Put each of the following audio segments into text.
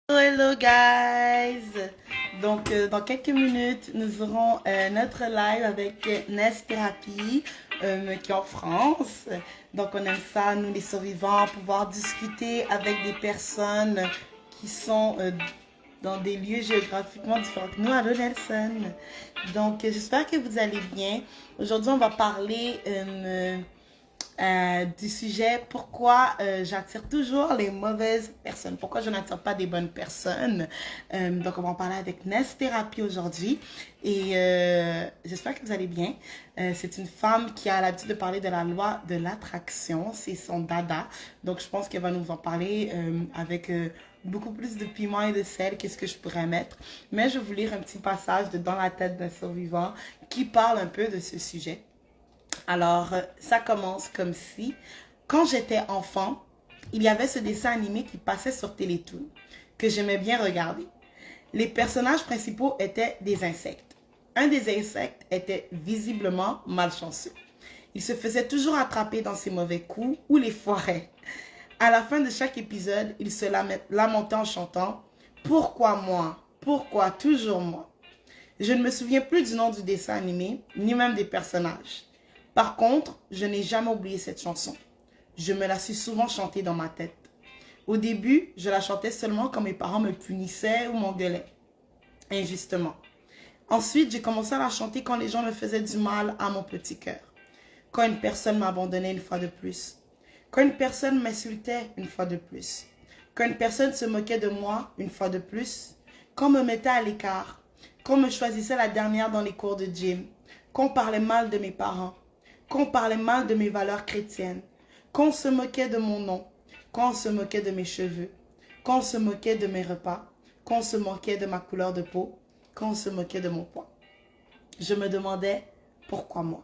Hello guys! Donc, dans quelques minutes, nous aurons notre live avec Nest Thérapie qui est en France. Donc, on aime ça, nous les survivants, pouvoir discuter avec des personnes qui sont dans des lieux géographiquement différents que nous. Allô Nelson! Donc, j'espère que vous allez bien. Aujourd'hui, on va parler du sujet pourquoi j'attire toujours les mauvaises personnes, pourquoi je n'attire pas des bonnes personnes. Donc on va en parler avec Nest Thérapie aujourd'hui et j'espère que vous allez bien. C'est une femme qui a l'habitude de parler de la loi de l'attraction, c'est son dada, donc je pense qu'elle va nous en parler avec beaucoup plus de piment et de sel qu'est-ce que je pourrais mettre. Mais je vais vous lire un petit passage de Dans la tête d'un survivant qui parle un peu de ce sujet. Alors, ça commence comme si, quand j'étais enfant, il y avait ce dessin animé qui passait sur Télétoon, que j'aimais bien regarder. Les personnages principaux étaient des insectes. Un des insectes était visiblement malchanceux. Il se faisait toujours attraper dans ses mauvais coups ou les foirait. À la fin de chaque épisode, il se lamentait en chantant « Pourquoi moi? Pourquoi toujours moi ?» Je ne me souviens plus du nom du dessin animé, ni même des personnages. Par contre, je n'ai jamais oublié cette chanson. Je me la suis souvent chantée dans ma tête. Au début, je la chantais seulement quand mes parents me punissaient ou m'engueulaient, injustement. Ensuite, j'ai commencé à la chanter quand les gens me faisaient du mal à mon petit cœur. Quand une personne m'abandonnait une fois de plus. Quand une personne m'insultait une fois de plus. Quand une personne se moquait de moi une fois de plus. Quand on me mettait à l'écart. Quand on me choisissait la dernière dans les cours de gym. Quand on parlait mal de mes parents. Quand on parlait mal de mes valeurs chrétiennes, quand on se moquait de mon nom, quand on se moquait de mes cheveux, quand on se moquait de mes repas, quand on se moquait de ma couleur de peau, quand on se moquait de mon poids. Je me demandais pourquoi moi.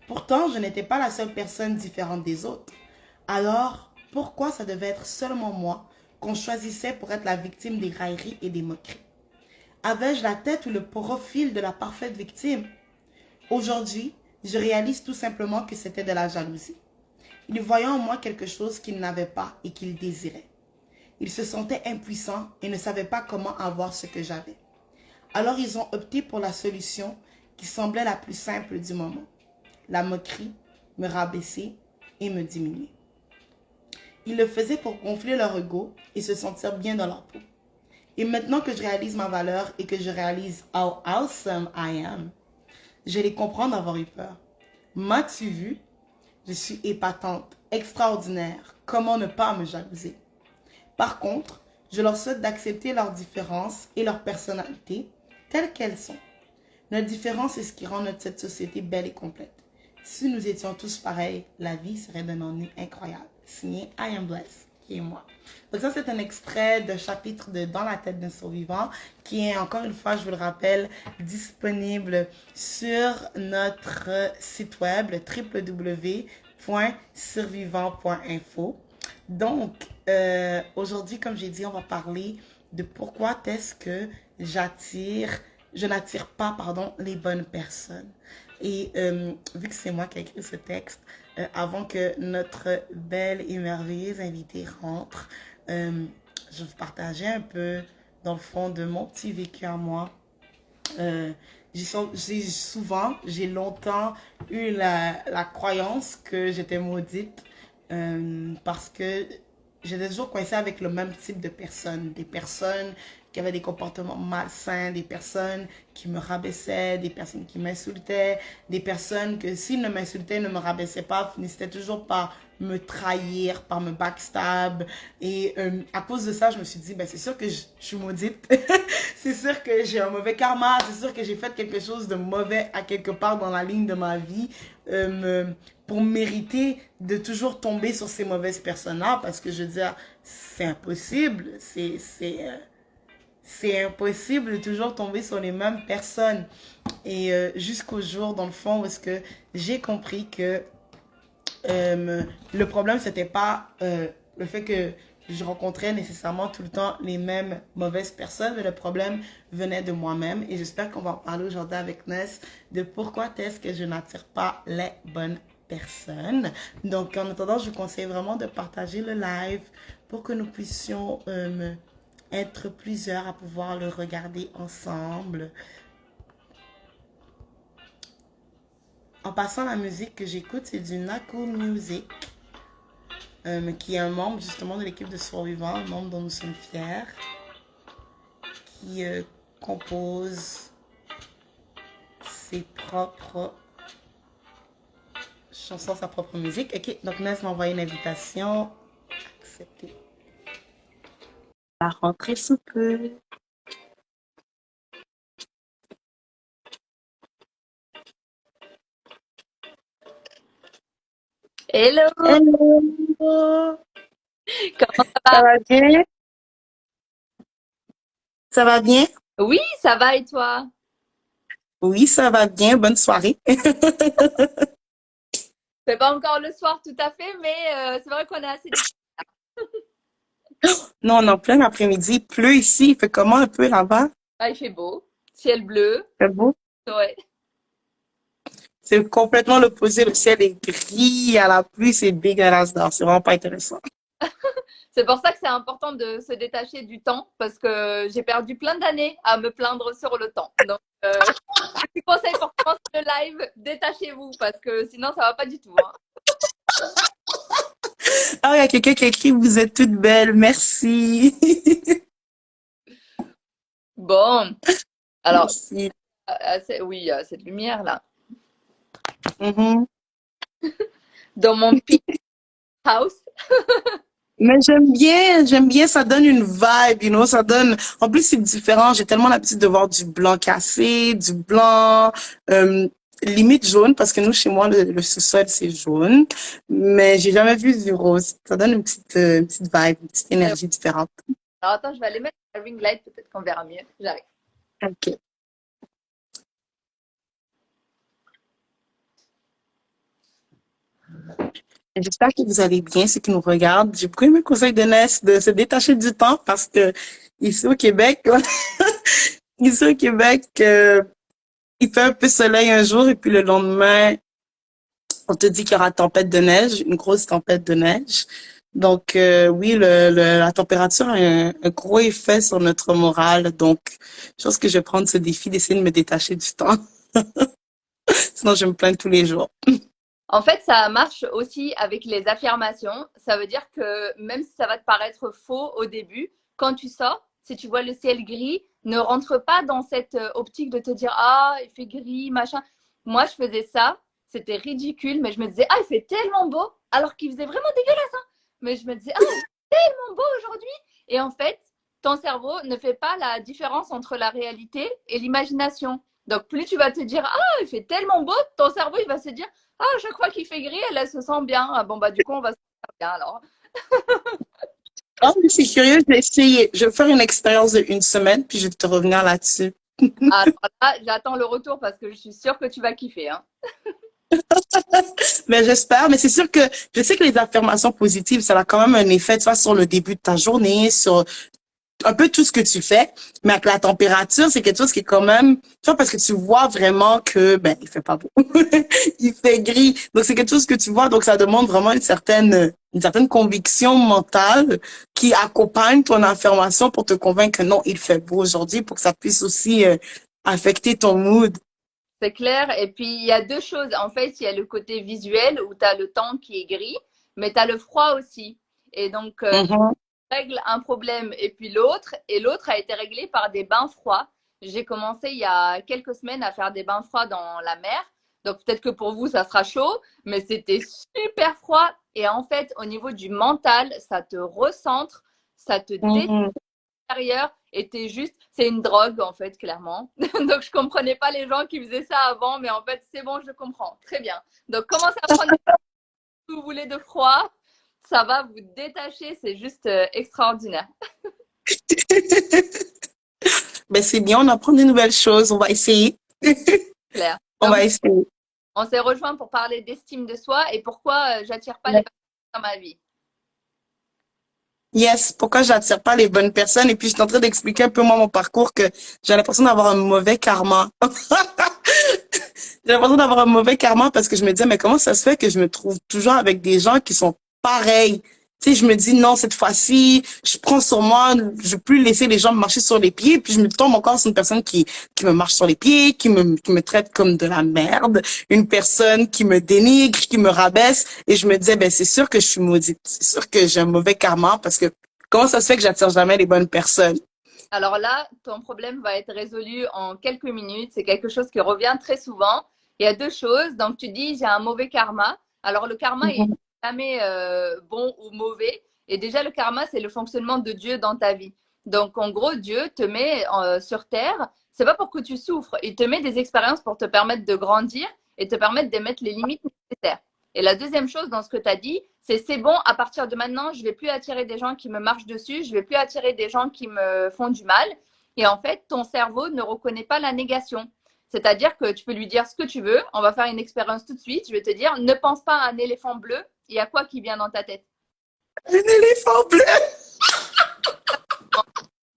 Pourtant, je n'étais pas la seule personne différente des autres. Alors, pourquoi ça devait être seulement moi qu'on choisissait pour être la victime des railleries et des moqueries? Avais-je la tête ou le profil de la parfaite victime? Aujourd'hui, je réalise tout simplement que c'était de la jalousie. Ils voyaient en moi quelque chose qu'ils n'avaient pas et qu'ils désiraient. Ils se sentaient impuissants et ne savaient pas comment avoir ce que j'avais. Alors ils ont opté pour la solution qui semblait la plus simple du moment. La moquerie, me rabaisser et me diminuer. Ils le faisaient pour gonfler leur ego et se sentir bien dans leur peau. Et maintenant que je réalise ma valeur et que je réalise how awesome I am, je les comprends d'avoir eu peur. M'as-tu vu? Je suis épatante, extraordinaire. Comment ne pas me jalouser? Par contre, je leur souhaite d'accepter leurs différences et leurs personnalités telles qu'elles sont. Notre différence est ce qui rend cette société belle et complète. Si nous étions tous pareils, la vie serait d'un ennui incroyable. Signé I Am Blessed, qui est moi. Donc ça, c'est un extrait de chapitre de Dans la tête d'un survivant, qui est, encore une fois, je vous le rappelle, disponible sur notre site web, le www.survivant.info. Donc, aujourd'hui, comme j'ai dit, on va parler de pourquoi est-ce que je n'attire pas, les bonnes personnes. Et vu que c'est moi qui ai écrit ce texte, avant que notre belle et merveilleuse invitée rentre, je vais vous partager un peu, dans le fond, de mon petit vécu à moi. J'ai longtemps eu la croyance que j'étais maudite parce que j'étais toujours coincée avec le même type de personnes. Des personnes qui avaient des comportements malsains, des personnes qui me rabaissaient, des personnes qui m'insultaient, des personnes que s'ils ne m'insultaient, ne me rabaissaient pas, finissaient toujours par me trahir, par me backstab. Et à cause de ça, je me suis dit, ben, c'est sûr que je suis maudite. C'est sûr que j'ai un mauvais karma. C'est sûr que j'ai fait quelque chose de mauvais à quelque part dans la ligne de ma vie pour mériter de toujours tomber sur ces mauvaises personnes-là. Parce que je veux dire, c'est impossible. C'est impossible de toujours tomber sur les mêmes personnes. Et jusqu'au jour, dans le fond, où est-ce que j'ai compris que le problème, c'était pas le fait que je rencontrais nécessairement tout le temps les mêmes mauvaises personnes, mais le problème venait de moi-même. Et j'espère qu'on va en parler aujourd'hui avec Ness de pourquoi est-ce que je n'attire pas les bonnes personnes. Donc, en attendant, je vous conseille vraiment de partager le live pour que nous puissions être plusieurs à pouvoir le regarder ensemble. En passant, la musique que j'écoute, c'est du Nako Music, qui est un membre justement de l'équipe de Survivants, un membre dont nous sommes fiers, qui compose ses propres chansons, sa propre musique. Ok, donc Ness m'a envoyé une invitation. Accepter. La rentrée sous peu. Hello, Hello! comment ça Ça va? va bien? Ça va bien? Oui, ça va et toi? Oui, ça va bien. Bonne soirée. C'est pas encore le soir tout à fait, mais c'est vrai qu'on est assez décalé. Non, on est en plein après-midi. Il pleut ici. Il fait comment un peu là-bas? Ah, il fait beau, ciel bleu, C'est beau. ouais. C'est complètement l'opposé. Le ciel est gris à la pluie. C'est dégueulasse dehors. C'est vraiment pas intéressant. C'est pour ça que c'est important de se détacher du temps parce que j'ai perdu plein d'années à me plaindre sur le temps. Donc, petit conseil pour commencer le live, détachez-vous parce que sinon ça va pas du tout, hein. Ah, il y a quelqu'un qui a écrit, vous êtes toutes belles. Merci. Bon, alors, Merci. oui, cette lumière là. Mhm. Dans mon pink house, Mais j'aime bien, ça donne une vibe, ça donne, en plus c'est différent, j'ai tellement l'habitude de voir du blanc cassé, du blanc, euh, limite jaune, parce que nous, chez moi, le sous-sol, c'est jaune, mais j'ai jamais vu du rose. Ça donne une petite vibe, une petite énergie différente. alors attends, je vais aller mettre la ring light, peut-être qu'on verra mieux. J'arrive. Ok. J'espère que vous allez bien, ceux qui nous regardent. J'ai beaucoup aimé le conseil de Ness de se détacher du temps parce que ici au Québec, ici au Québec, il fait un peu soleil un jour et puis le lendemain, on te dit qu'il y aura tempête de neige, une grosse tempête de neige. Donc oui, la température a un gros effet sur notre morale. Donc, je pense que je vais prendre ce défi d'essayer de me détacher du temps. Sinon, je me plains tous les jours. En fait, ça marche aussi avec les affirmations. Ça veut dire que même si ça va te paraître faux au début, quand tu sors, si tu vois le ciel gris, ne rentre pas dans cette optique de te dire ah, il fait gris, machin. Moi, je faisais ça, c'était ridicule, mais je me disais ah, il fait tellement beau, alors qu'il faisait vraiment dégueulasse, hein. Mais je me disais ah, il fait tellement beau aujourd'hui. Et en fait, ton cerveau ne fait pas la différence entre la réalité et l'imagination. Donc, plus tu vas te dire ah, il fait tellement beau, ton cerveau il va se dire ah, je crois qu'il fait gris, elle se sent bien. Ah, bon, bah, du coup, on va se sentir bien alors. Oh, mais c'est curieux, je vais essayer. Je vais faire une expérience de une semaine, puis je vais te revenir là-dessus. Alors là, j'attends le retour parce que je suis sûre que tu vas kiffer, hein. Mais j'espère, mais c'est sûr que je sais que les affirmations positives, ça a quand même un effet, tu vois, sur le début de ta journée, sur un peu tout ce que tu fais, mais avec la température, c'est quelque chose qui est quand même, tu vois, parce que tu vois vraiment que, ben, il fait pas beau. Il fait gris. Donc, c'est quelque chose que tu vois. Donc, ça demande vraiment une certaine conviction mentale qui accompagne ton affirmation pour te convaincre que non, il fait beau aujourd'hui pour que ça puisse aussi, affecter ton mood. C'est clair. Et puis, il y a deux choses. En fait, il y a le côté visuel où tu as le temps qui est gris, mais tu as le froid aussi. Et donc, tu Mhm. règles un problème et puis l'autre. Et l'autre a été réglé par des bains froids. J'ai commencé il y a quelques semaines à faire des bains froids dans la mer. Donc, peut-être que pour vous, ça sera chaud, mais c'était super froid. Et en fait, au niveau du mental, ça te recentre, ça te détend Mhm. intérieur et t'es juste, c'est une drogue en fait, clairement. Donc je comprenais pas les gens qui faisaient ça avant, mais en fait c'est bon, je comprends. Très bien. Donc commencez à prendre ce que vous voulez de froid, ça va vous détacher, c'est juste extraordinaire. Ben, c'est bien, on apprend des nouvelles choses. On va essayer. Claire. On Donc va essayer. on s'est rejoint pour parler d'estime de soi et pourquoi j'attire pas les personnes dans ma vie. Yes, pourquoi j'attire pas les bonnes personnes? Et puis, je suis en train d'expliquer un peu moi mon parcours que j'ai l'impression d'avoir un mauvais karma. J'ai l'impression d'avoir un mauvais karma parce que je me disais, mais comment ça se fait que je me trouve toujours avec des gens qui sont pareils Tu sais, je me dis non, cette fois-ci, je prends sur moi, je veux plus laisser les gens me marcher sur les pieds, puis je me tombe encore sur une personne qui me marche sur les pieds, qui me traite comme de la merde, une personne qui me dénigre, qui me rabaisse, et je me disais, ben, c'est sûr que je suis maudite. C'est sûr que j'ai un mauvais karma, parce que comment ça se fait que j'attire jamais les bonnes personnes? Alors là, ton problème va être résolu en quelques minutes. C'est quelque chose qui revient très souvent. Il y a deux choses. Donc, tu dis, j'ai un mauvais karma. Alors, le karma est Mhm. jamais bon ou mauvais. Et déjà, le karma, c'est le fonctionnement de Dieu dans ta vie. Donc, en gros, Dieu te met sur terre. C'est pas pour que tu souffres. Il te met des expériences pour te permettre de grandir et te permettre de mettre les limites nécessaires. Et la deuxième chose dans ce que tu as dit, c'est bon, à partir de maintenant, je ne vais plus attirer des gens qui me marchent dessus, je ne vais plus attirer des gens qui me font du mal. Et en fait, ton cerveau ne reconnaît pas la négation. C'est-à-dire que tu peux lui dire ce que tu veux. On va faire une expérience tout de suite. Je vais te dire, ne pense pas à un éléphant bleu. Il y a quoi qui vient dans ta tête? Un éléphant bleu!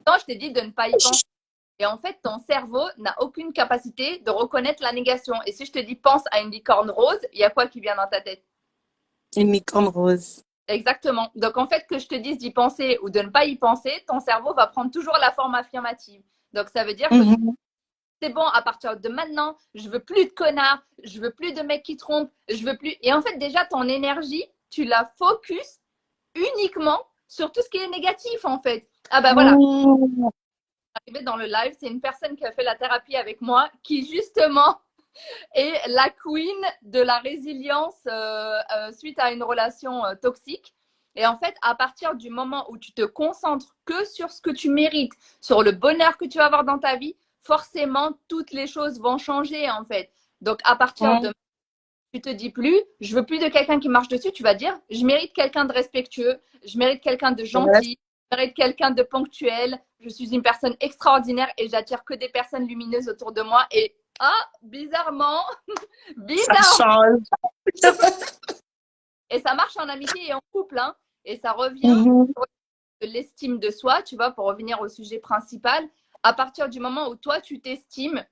Non, je t'ai dit de ne pas y penser. Et en fait, ton cerveau n'a aucune capacité de reconnaître la négation. Et si je te dis pense à une licorne rose, il y a quoi qui vient dans ta tête? Une licorne rose. Exactement. Donc, en fait, que je te dise d'y penser ou de ne pas y penser, ton cerveau va prendre toujours la forme affirmative. Donc, ça veut dire que Mhm. c'est bon, à partir de maintenant, je veux plus de connards, je veux plus de mecs qui trompent, je veux plus. Et en fait, déjà, ton énergie, tu la focus uniquement sur tout ce qui est négatif, en fait. Ah ben voilà, Mhm. arrivé dans le live, c'est une personne qui a fait la thérapie avec moi qui, justement, est la queen de la résilience suite à une relation toxique. Et en fait, à partir du moment où tu te concentres que sur ce que tu mérites, sur le bonheur que tu vas avoir dans ta vie, forcément, toutes les choses vont changer, en fait. Donc, à partir de tu te dis plus, je veux plus de quelqu'un qui marche dessus, tu vas dire, je mérite quelqu'un de respectueux, je mérite quelqu'un de Ouais. gentil, je mérite quelqu'un de ponctuel, je suis une personne extraordinaire et j'attire que des personnes lumineuses autour de moi. Et bizarrement, Ça bizarre. change. Et ça marche en amitié et en couple, hein. Et ça revient Mhm. de l'estime de soi, tu vois, pour revenir au sujet principal. À partir du moment où toi, tu t'estimes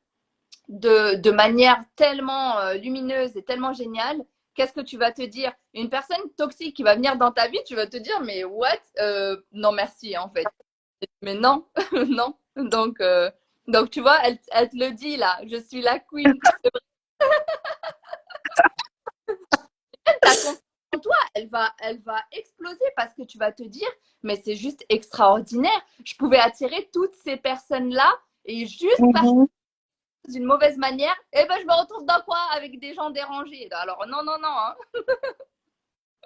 de manière tellement lumineuse et tellement géniale, qu'est-ce que tu vas te dire? Une personne toxique qui va venir dans ta vie, tu vas te dire, mais what? Non, merci, en fait. Mais non, non. Donc, tu vois, elle te le dit là, je suis la queen. Ta confiance en toi, elle va exploser parce que tu vas te dire, mais c'est juste extraordinaire. Je pouvais attirer toutes ces personnes-là et juste parce Mhm. que d'une mauvaise manière, eh ben, je me retrouve dans quoi avec des gens dérangés. Alors, non, non, non. Hein.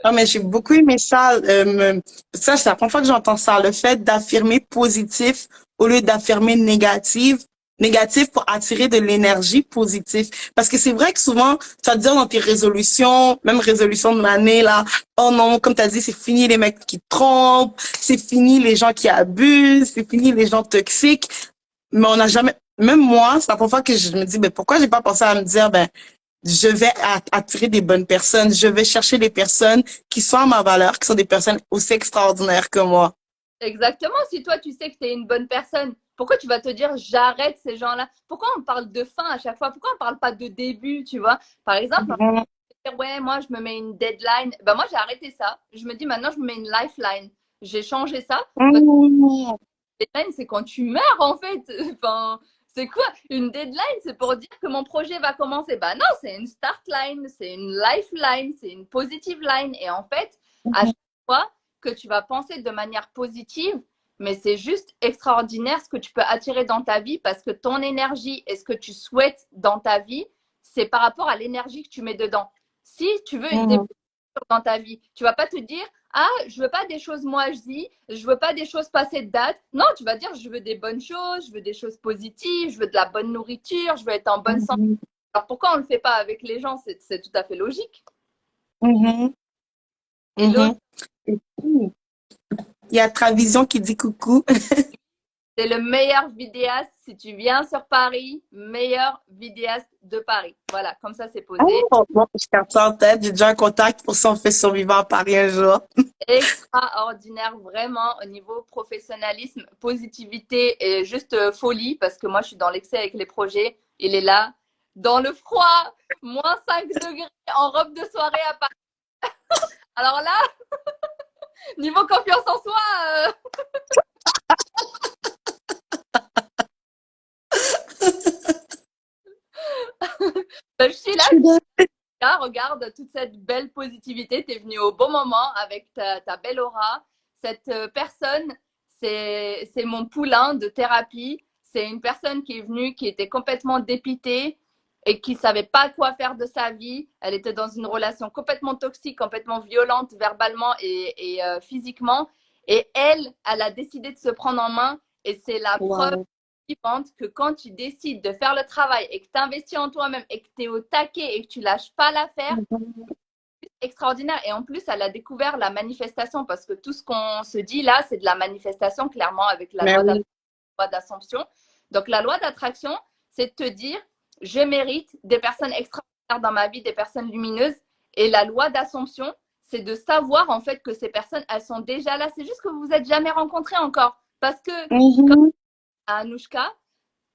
Ah, mais j'ai beaucoup aimé ça. Ça, c'est la première fois que j'entends ça. Le fait d'affirmer positif au lieu d'affirmer négatif. Négatif pour attirer de l'énergie positive. Parce que c'est vrai que souvent, tu vas te dire dans tes résolutions, même résolution de l'année, là, oh non, comme tu as dit, c'est fini les mecs qui trompent, c'est fini les gens qui abusent, c'est fini les gens toxiques. Mais on n'a jamais, même moi, c'est la première fois que je me dis, ben, pourquoi j'ai pas pensé à me dire, ben, je vais attirer des bonnes personnes. Je vais chercher des personnes qui sont à ma valeur, qui sont des personnes aussi extraordinaires que moi. Exactement. Si toi, tu sais que tu es une bonne personne, pourquoi tu vas te dire j'arrête ces gens-là? Pourquoi on parle de fin à chaque fois? Pourquoi on parle pas de début, tu vois? Par exemple, on Mhm. va dire, ouais, moi, je me mets une deadline. Ben, moi, j'ai arrêté ça. Je me dis maintenant, je me mets une lifeline. J'ai changé ça. Parce Mhm. que deadline, c'est quand tu meurs, en fait. Enfin, c'est quoi? Une deadline, c'est pour dire que mon projet va commencer. Ben non, c'est une start line, c'est une lifeline, c'est une positive line. Et en fait, à chaque fois que tu vas penser de manière positive, mais c'est juste extraordinaire ce que tu peux attirer dans ta vie parce que ton énergie et ce que tu souhaites dans ta vie, c'est par rapport à l'énergie que tu mets dedans. Si tu veux une Mhm. dans ta vie. Tu vas pas te dire, ah, je veux pas des choses moisies, je veux pas des choses passées de date. Non, tu vas dire, je veux des bonnes choses, je veux des choses positives, je veux de la bonne nourriture, je veux être en bonne santé. Mhm. Alors pourquoi on le fait pas avec les gens? C'est tout à fait logique. Mhm. Et l'autre, Mhm. Il y a Travision qui dit coucou. c'est le meilleur vidéaste. Si tu viens sur Paris, meilleur vidéaste de Paris. Voilà, comme ça c'est posé. Oh, bon, je garde ça en tête. J'ai déjà un contact pour ça on fait survivant à Paris un jour. Extraordinaire, vraiment, au niveau professionnalisme, positivité et juste folie, parce que moi, je suis dans l'excès avec les projets. Il est là, dans le froid, -5 degrés, en robe de soirée à Paris. Alors là, Niveau confiance en soi, je suis là, regarde toute cette belle positivité. Tu es venu au bon moment avec ta belle aura. Cette personne, c'est mon poulain de thérapie. C'est une personne qui est venue, qui était complètement dépitée et qui savait pas quoi faire de sa vie. Elle était dans une relation complètement toxique, complètement violente verbalement et physiquement. Et elle a décidé de se prendre en main. Et c'est la preuve vivante que quand tu décides de faire le travail et que tu investis en toi-même et que tu es au taquet et que tu lâches pas l'affaire, c'est extraordinaire. Et en plus, elle a découvert la manifestation parce que tout ce qu'on se dit là, c'est de la manifestation clairement avec la loi d'assomption. Donc, la loi d'attraction, c'est de te dire, je mérite des personnes extraordinaires dans ma vie, des personnes lumineuses. Et la loi d'assomption, c'est de savoir en fait que ces personnes, elles sont déjà là. C'est juste que vous vous êtes jamais rencontrés encore. Parce que, comme à Anouchka,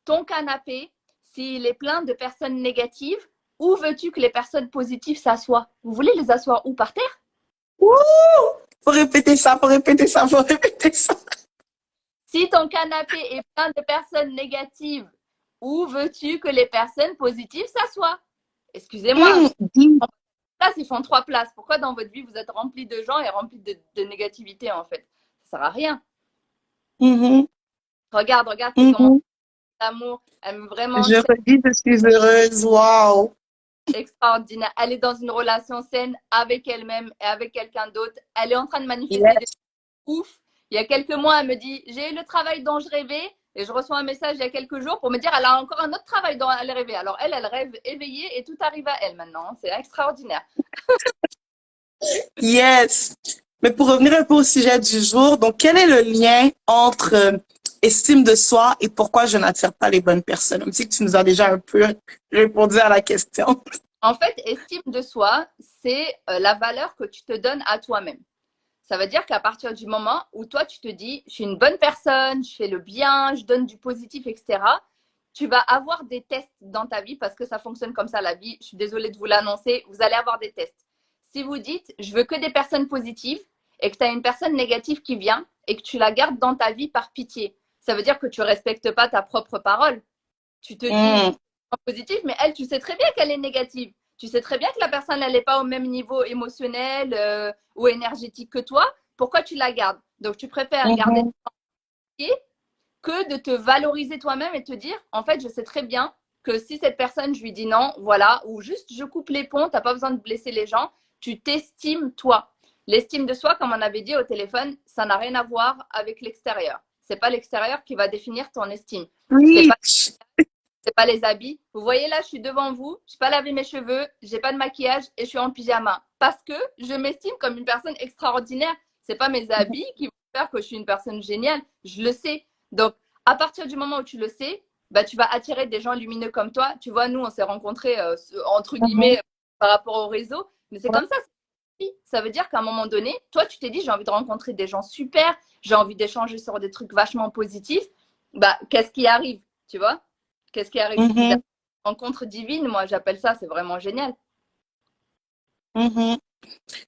ton canapé, s'il est plein de personnes négatives, où veux-tu que les personnes positives s'assoient? Vous voulez les asseoir où? Par terre? Ouh! Faut répéter ça, faut répéter ça, faut répéter ça. Si ton canapé est plein de personnes négatives, où veux-tu que les personnes positives s'assoient? Excusez-moi. Là, ils font 3 places. Pourquoi dans votre vie, vous êtes rempli de gens et rempli de négativité, en fait? Ça sert à rien. Regarde comment l'amour aime vraiment. Je redis, je suis heureuse. Waouh! Extraordinaire. Elle est dans une relation saine avec elle-même et avec quelqu'un d'autre. Elle est en train de manifester des trucs ouf. Il y a quelques mois, elle me dit, j'ai eu le travail dont je rêvais. Et je reçois un message il y a quelques jours pour me dire, elle a encore un autre travail dont elle rêvait. Alors elle rêve éveillée et tout arrive à elle maintenant. C'est extraordinaire. Yes! Mais pour revenir un peu au sujet du jour, donc quel est le lien entre estime de soi et pourquoi je n'attire pas les bonnes personnes? Même si tu nous as déjà un peu répondu à la question. En fait, estime de soi, c'est la valeur que tu te donnes à toi-même. Ça veut dire qu'à partir du moment où toi, tu te dis, je suis une bonne personne, je fais le bien, je donne du positif, etc., tu vas avoir des tests dans ta vie parce que ça fonctionne comme ça, la vie. Je suis désolée de vous l'annoncer, vous allez avoir des tests. Si vous dites, je veux que des personnes positives et que tu as une personne négative qui vient et que tu la gardes dans ta vie par pitié, ça veut dire que tu ne respectes pas ta propre parole. Tu te dis positive, mais elle, tu sais très bien qu'elle est négative. Tu sais très bien que la personne, elle n'est pas au même niveau émotionnel ou énergétique que toi. Pourquoi tu la gardes? Donc, tu préfères garder que de te valoriser toi-même et te dire, en fait, je sais très bien que si cette personne, je lui dis non, voilà, ou juste je coupe les ponts, tu n'as pas besoin de blesser les gens, tu t'estimes toi. L'estime de soi, comme on avait dit au téléphone, ça n'a rien à voir avec l'extérieur. C'est pas l'extérieur qui va définir ton estime. C'est pas les habits. Vous voyez là, je suis devant vous, je n'ai pas lavé mes cheveux, j'ai pas de maquillage et je suis en pyjama. Parce que je m'estime comme une personne extraordinaire. C'est pas mes habits qui vont faire que je suis une personne géniale. Je le sais. Donc, à partir du moment où tu le sais, bah, tu vas attirer des gens lumineux comme toi. Tu vois, nous, on s'est rencontrés, entre guillemets, par rapport au réseau. Mais c'est comme ça. Ça veut dire qu'à un moment donné, toi, tu t'es dit, j'ai envie de rencontrer des gens super, j'ai envie d'échanger sur des trucs vachement positifs. Bah, qu'est-ce qui arrive, tu vois? Qu'est-ce qui arrive? La rencontre divine, moi, j'appelle ça, c'est vraiment génial.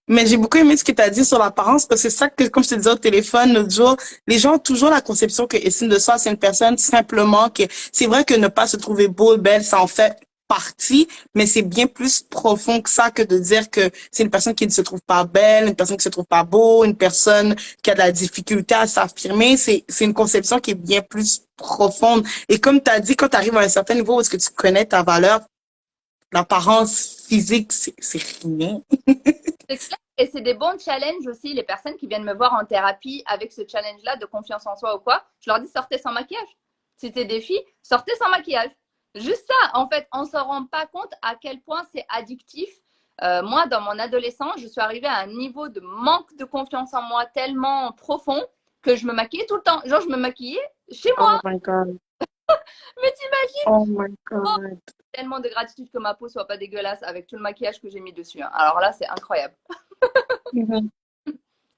Mais j'ai beaucoup aimé ce que tu as dit sur l'apparence parce que c'est ça que, comme je te disais au téléphone l'autre jour, les gens ont toujours la conception que estime de soi, c'est une personne simplement que c'est vrai que ne pas se trouver beau, belle, ça en fait partie, mais c'est bien plus profond que ça que de dire que c'est une personne qui ne se trouve pas belle, une personne qui se trouve pas beau, une personne qui a de la difficulté à s'affirmer. C'est une conception qui est bien plus profonde. Et comme tu as dit, quand tu arrives à un certain niveau où est-ce que tu connais ta valeur, l'apparence physique, c'est rien. C'est clair. Et c'est des bons challenges aussi, les personnes qui viennent me voir en thérapie avec ce challenge-là de confiance en soi ou quoi. Je leur dis sortez sans maquillage. Si t'es des filles, sortez sans maquillage. Juste ça, en fait, on ne se rend pas compte à quel point c'est addictif. Moi, dans mon adolescence, je suis arrivée à un niveau de manque de confiance en moi tellement profond que je me maquillais tout le temps. Genre, je me maquillais chez moi. Oh my God. Mais t'imagines? Oh my God. Tellement de gratitude que ma peau soit pas dégueulasse avec tout le maquillage que j'ai mis dessus. Hein. Alors là, c'est incroyable.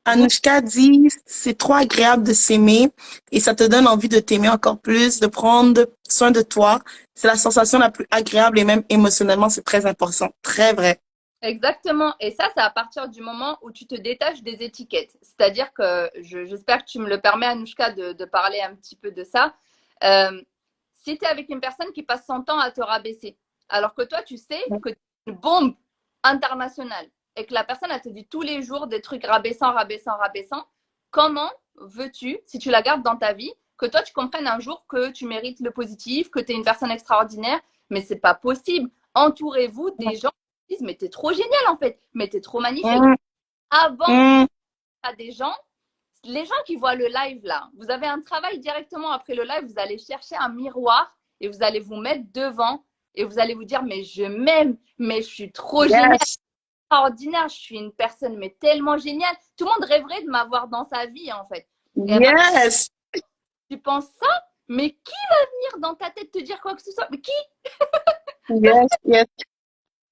Anouchka dit, c'est trop agréable de s'aimer et ça te donne envie de t'aimer encore plus, de prendre soin de toi. C'est la sensation la plus agréable et même émotionnellement, c'est très important. Très vrai. Exactement. Et ça, c'est à partir du moment où tu te détaches des étiquettes. C'est-à-dire que j'espère que tu me le permets, Anouchka, de parler un petit peu de ça. Euh, Si tu es avec une personne qui passe son temps à te rabaisser, alors que toi, tu sais que tu es une bombe internationale et que la personne, elle te dit tous les jours des trucs rabaissants, rabaissants, rabaissants, comment veux-tu, si tu la gardes dans ta vie, que toi, tu comprennes un jour que tu mérites le positif, que tu es une personne extraordinaire? Mais c'est pas possible. Entourez-vous des gens qui disent, mais t'es trop génial en fait, mais t'es trop magnifique. Mm, Avant, mm. à des gens, les gens qui voient le live là, vous avez un travail directement après le live, vous allez chercher un miroir et vous allez vous mettre devant et vous allez vous dire, mais je m'aime, mais je suis trop génial, Yes, extraordinaire, je suis une personne mais tellement géniale. Tout le monde rêverait de m'avoir dans sa vie en fait. Et à partir yes, où tu penses ça, mais qui va venir dans ta tête te dire quoi que ce soit? Mais qui? yes, yes.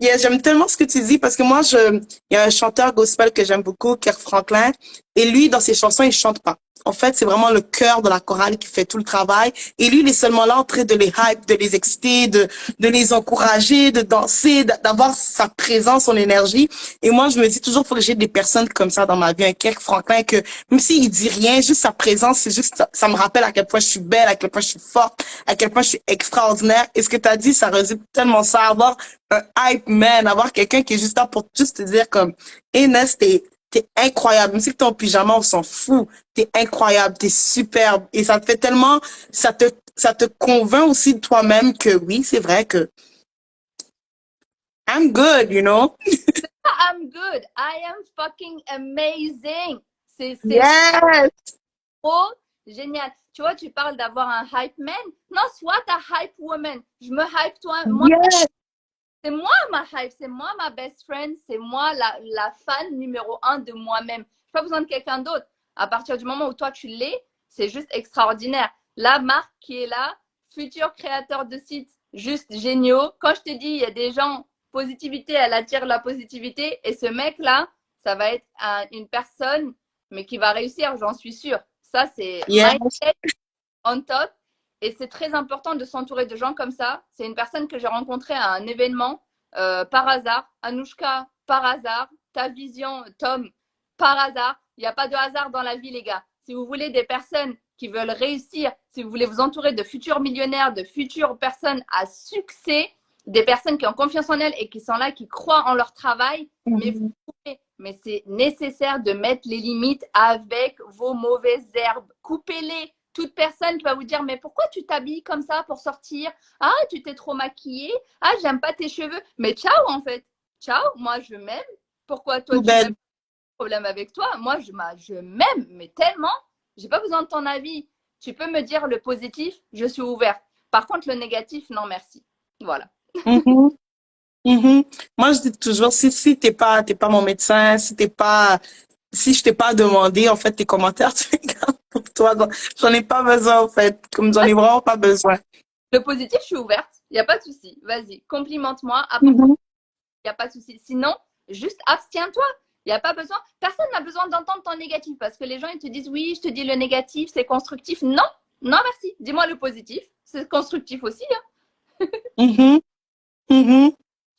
Yeah, j'aime tellement ce que tu dis parce que moi, il y a un chanteur gospel que j'aime beaucoup, Kirk Franklin, et lui, dans ses chansons, il chante pas. En fait, c'est vraiment le chœur de la chorale qui fait tout le travail. Et lui, il est seulement là en train de les hype, de les exciter, de les encourager, de danser, d'avoir sa présence, son énergie. Et moi, je me dis toujours, faut que j'ai des personnes comme ça dans ma vie, un Kirk Franklin que, même s'il dit rien, juste sa présence, c'est juste, ça me rappelle à quel point je suis belle, à quel point je suis forte, à quel point je suis extraordinaire. Et ce que tu as dit, ça résume tellement ça, avoir un hype man, avoir quelqu'un qui est juste là pour juste te dire comme, hey Ness, t'es incroyable. Même si t'es en pyjama, on s'en fout. T'es incroyable, t'es superbe. Et ça te fait tellement, ça te convainc aussi de toi-même que oui, c'est vrai que I'm good, you know? I'm good, I am fucking amazing. C'est Yes, trop génial. Tu vois, tu parles d'avoir un hype man. Non, sois ta hype woman. Je me hype toi, moi. yes. C'est moi ma hype, c'est moi ma best friend, c'est moi la fan numéro un de moi-même. J'ai pas besoin de quelqu'un d'autre. À partir du moment où toi tu l'es, c'est juste extraordinaire. La marque qui est là, futur créateur de sites, juste géniaux. Quand je te dis, il y a des gens, positivité, elle attire la positivité. Et ce mec-là, ça va être une personne, mais qui va réussir, j'en suis sûre. Ça, c'est Yes. mindset on top. Et c'est très important de s'entourer de gens comme ça. C'est une personne que j'ai rencontrée à un événement par hasard. Anouchka, par hasard. Ta vision, Tom, par hasard. Il n'y a pas de hasard dans la vie, les gars. Si vous voulez des personnes qui veulent réussir, si vous voulez vous entourer de futurs millionnaires, de futures personnes à succès, des personnes qui ont confiance en elles et qui sont là, qui croient en leur travail, Mhm. mais c'est nécessaire de mettre les limites avec vos mauvaises herbes. Coupez-les. Toute personne qui va vous dire, mais pourquoi tu t'habilles comme ça pour sortir? Ah, tu t'es trop maquillée. Ah, j'aime pas tes cheveux. Mais ciao, en fait. Ciao, moi, je m'aime. Pourquoi toi, tu m'aimes? Poubelle. Problème avec toi? Moi, je m'aime, mais tellement. J'ai pas besoin de ton avis. Tu peux me dire le positif, je suis ouverte. Par contre, le négatif, non, merci. Voilà. Mhm. Mhm. Moi, je dis toujours, si t'es pas mon médecin, si je t'ai pas demandé, en fait, tes commentaires, tu les gardes pour toi. Donc, j'en ai pas besoin, en fait. Comme j'en ai vraiment pas besoin. Le positif, je suis ouverte. Il n'y a pas de souci. Vas-y, complimente-moi, apporte. Mhm. Il n'y a pas de souci. Sinon, juste abstiens-toi. Il n'y a pas besoin. Personne n'a besoin d'entendre ton négatif parce que les gens, ils te disent oui, je te dis le négatif, c'est constructif. Non, non, merci. Dis-moi le positif. C'est constructif aussi, hein. Mhm. Mhm.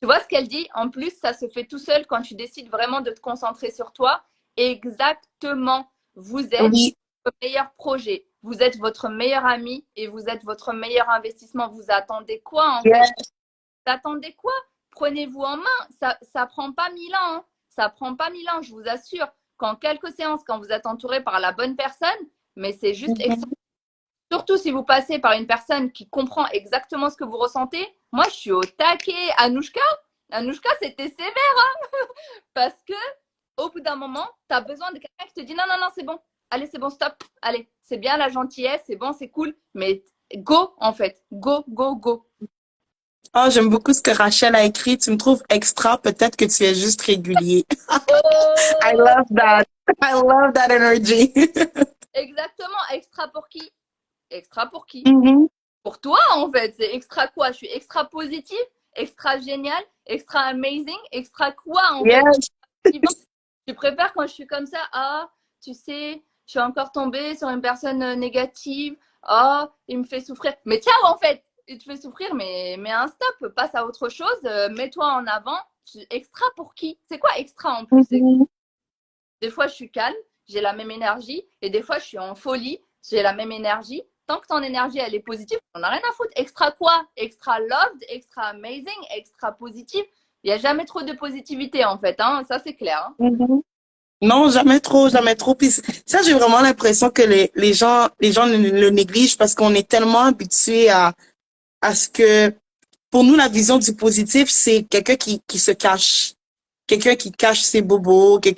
Tu vois ce qu'elle dit? En plus, ça se fait tout seul quand tu décides vraiment de te concentrer sur toi. Exactement. Vous êtes Oui. votre meilleur projet. Vous êtes votre meilleur ami et vous êtes votre meilleur investissement. Vous attendez quoi en fait? Yes. Vous attendez quoi? Prenez-vous en main. Ça prend pas 1000 ans, hein. Ça prend pas 1000 ans, je vous assure. Qu'en quelques séances, quand vous êtes entouré par la bonne personne, mais c'est juste extraordinaire. Mhm. Surtout si vous passez par une personne qui comprend exactement ce que vous ressentez. Moi, je suis au taquet. Anouchka, c'était sévère, hein, parce que au bout d'un moment, tu as besoin de quelqu'un qui te dit non, non, non, c'est bon. Allez, c'est bon, stop. Allez, c'est bien la gentillesse, c'est bon, c'est cool. Mais go, en fait. Go, go, go. Oh, j'aime beaucoup ce que Rachel a écrit. Tu me trouves extra. Peut-être que tu es juste régulier. I Oh, love that. I love that energy. exactement. Extra pour qui? Extra pour qui? Mhm. Pour toi, en fait. C'est extra quoi? Je suis extra positive, extra génial, extra amazing, extra quoi, en fait? Yes. Je préfère quand je suis comme ça. Ah, tu sais, je suis encore tombée sur une personne négative. Ah, il me fait souffrir. Mais tiens, en fait, il te fait souffrir, mais un stop. Passe à autre chose. Mets-toi en avant Extra pour qui? C'est quoi extra en plus? Des fois, je suis calme, j'ai la même énergie. Et des fois, je suis en folie, j'ai la même énergie. Tant que ton énergie, elle est positive, on n'a rien à foutre. Extra quoi? Extra loved, extra amazing, extra positive. Il n'y a jamais trop de positivité, en fait. Hein. Ça, c'est clair. Hein. Non, jamais trop, jamais trop. Puis ça, j'ai vraiment l'impression que les gens le négligent parce qu'on est tellement habitués à ce que, pour nous, la vision du positif, c'est quelqu'un qui se cache. Quelqu'un qui cache ses bobos, tu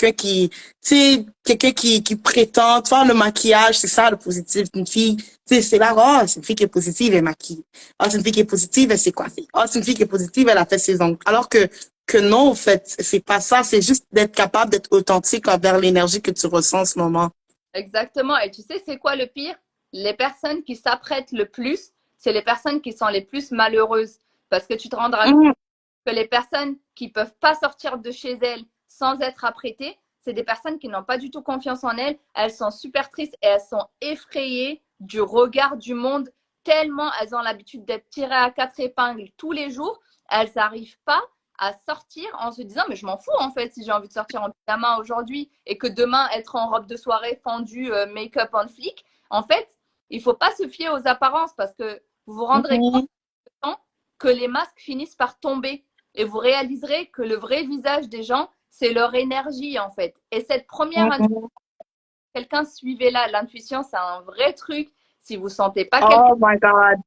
sais, quelqu'un qui prétend, tu vois, le maquillage, c'est ça le positif. Une fille, tu sais, c'est là, oh, c'est une fille qui est positive, elle maquille. Oh, c'est une fille qui est positive, elle s'est coiffée. Oh, c'est une fille qui est positive, elle a fait ses ongles. Alors que non, en fait, c'est pas ça, c'est juste d'être capable d'être authentique envers l'énergie que tu ressens en ce moment. Exactement. Et tu sais, c'est quoi le pire? Les personnes qui s'apprêtent le plus, c'est les personnes qui sont les plus malheureuses. Parce que tu te rendras compte que les personnes qui peuvent pas sortir de chez elles sans être apprêtées, c'est des personnes qui n'ont pas du tout confiance en elles. Elles sont super tristes et elles sont effrayées du regard du monde tellement elles ont l'habitude d'être tirées à quatre épingles tous les jours. Elles n'arrivent pas à sortir en se disant mais je m'en fous en fait si j'ai envie de sortir en pyjama aujourd'hui et que demain être en robe de soirée fendue, make-up en flic. En fait, il faut pas se fier aux apparences parce que vous vous rendrez compte que les masques finissent par tomber et vous réaliserez que le vrai visage des gens, c'est leur énergie en fait. Et cette première intuition, quelqu'un suivez-la. L'intuition, c'est un vrai truc. Si vous sentez pas quelqu'un. Oh my God.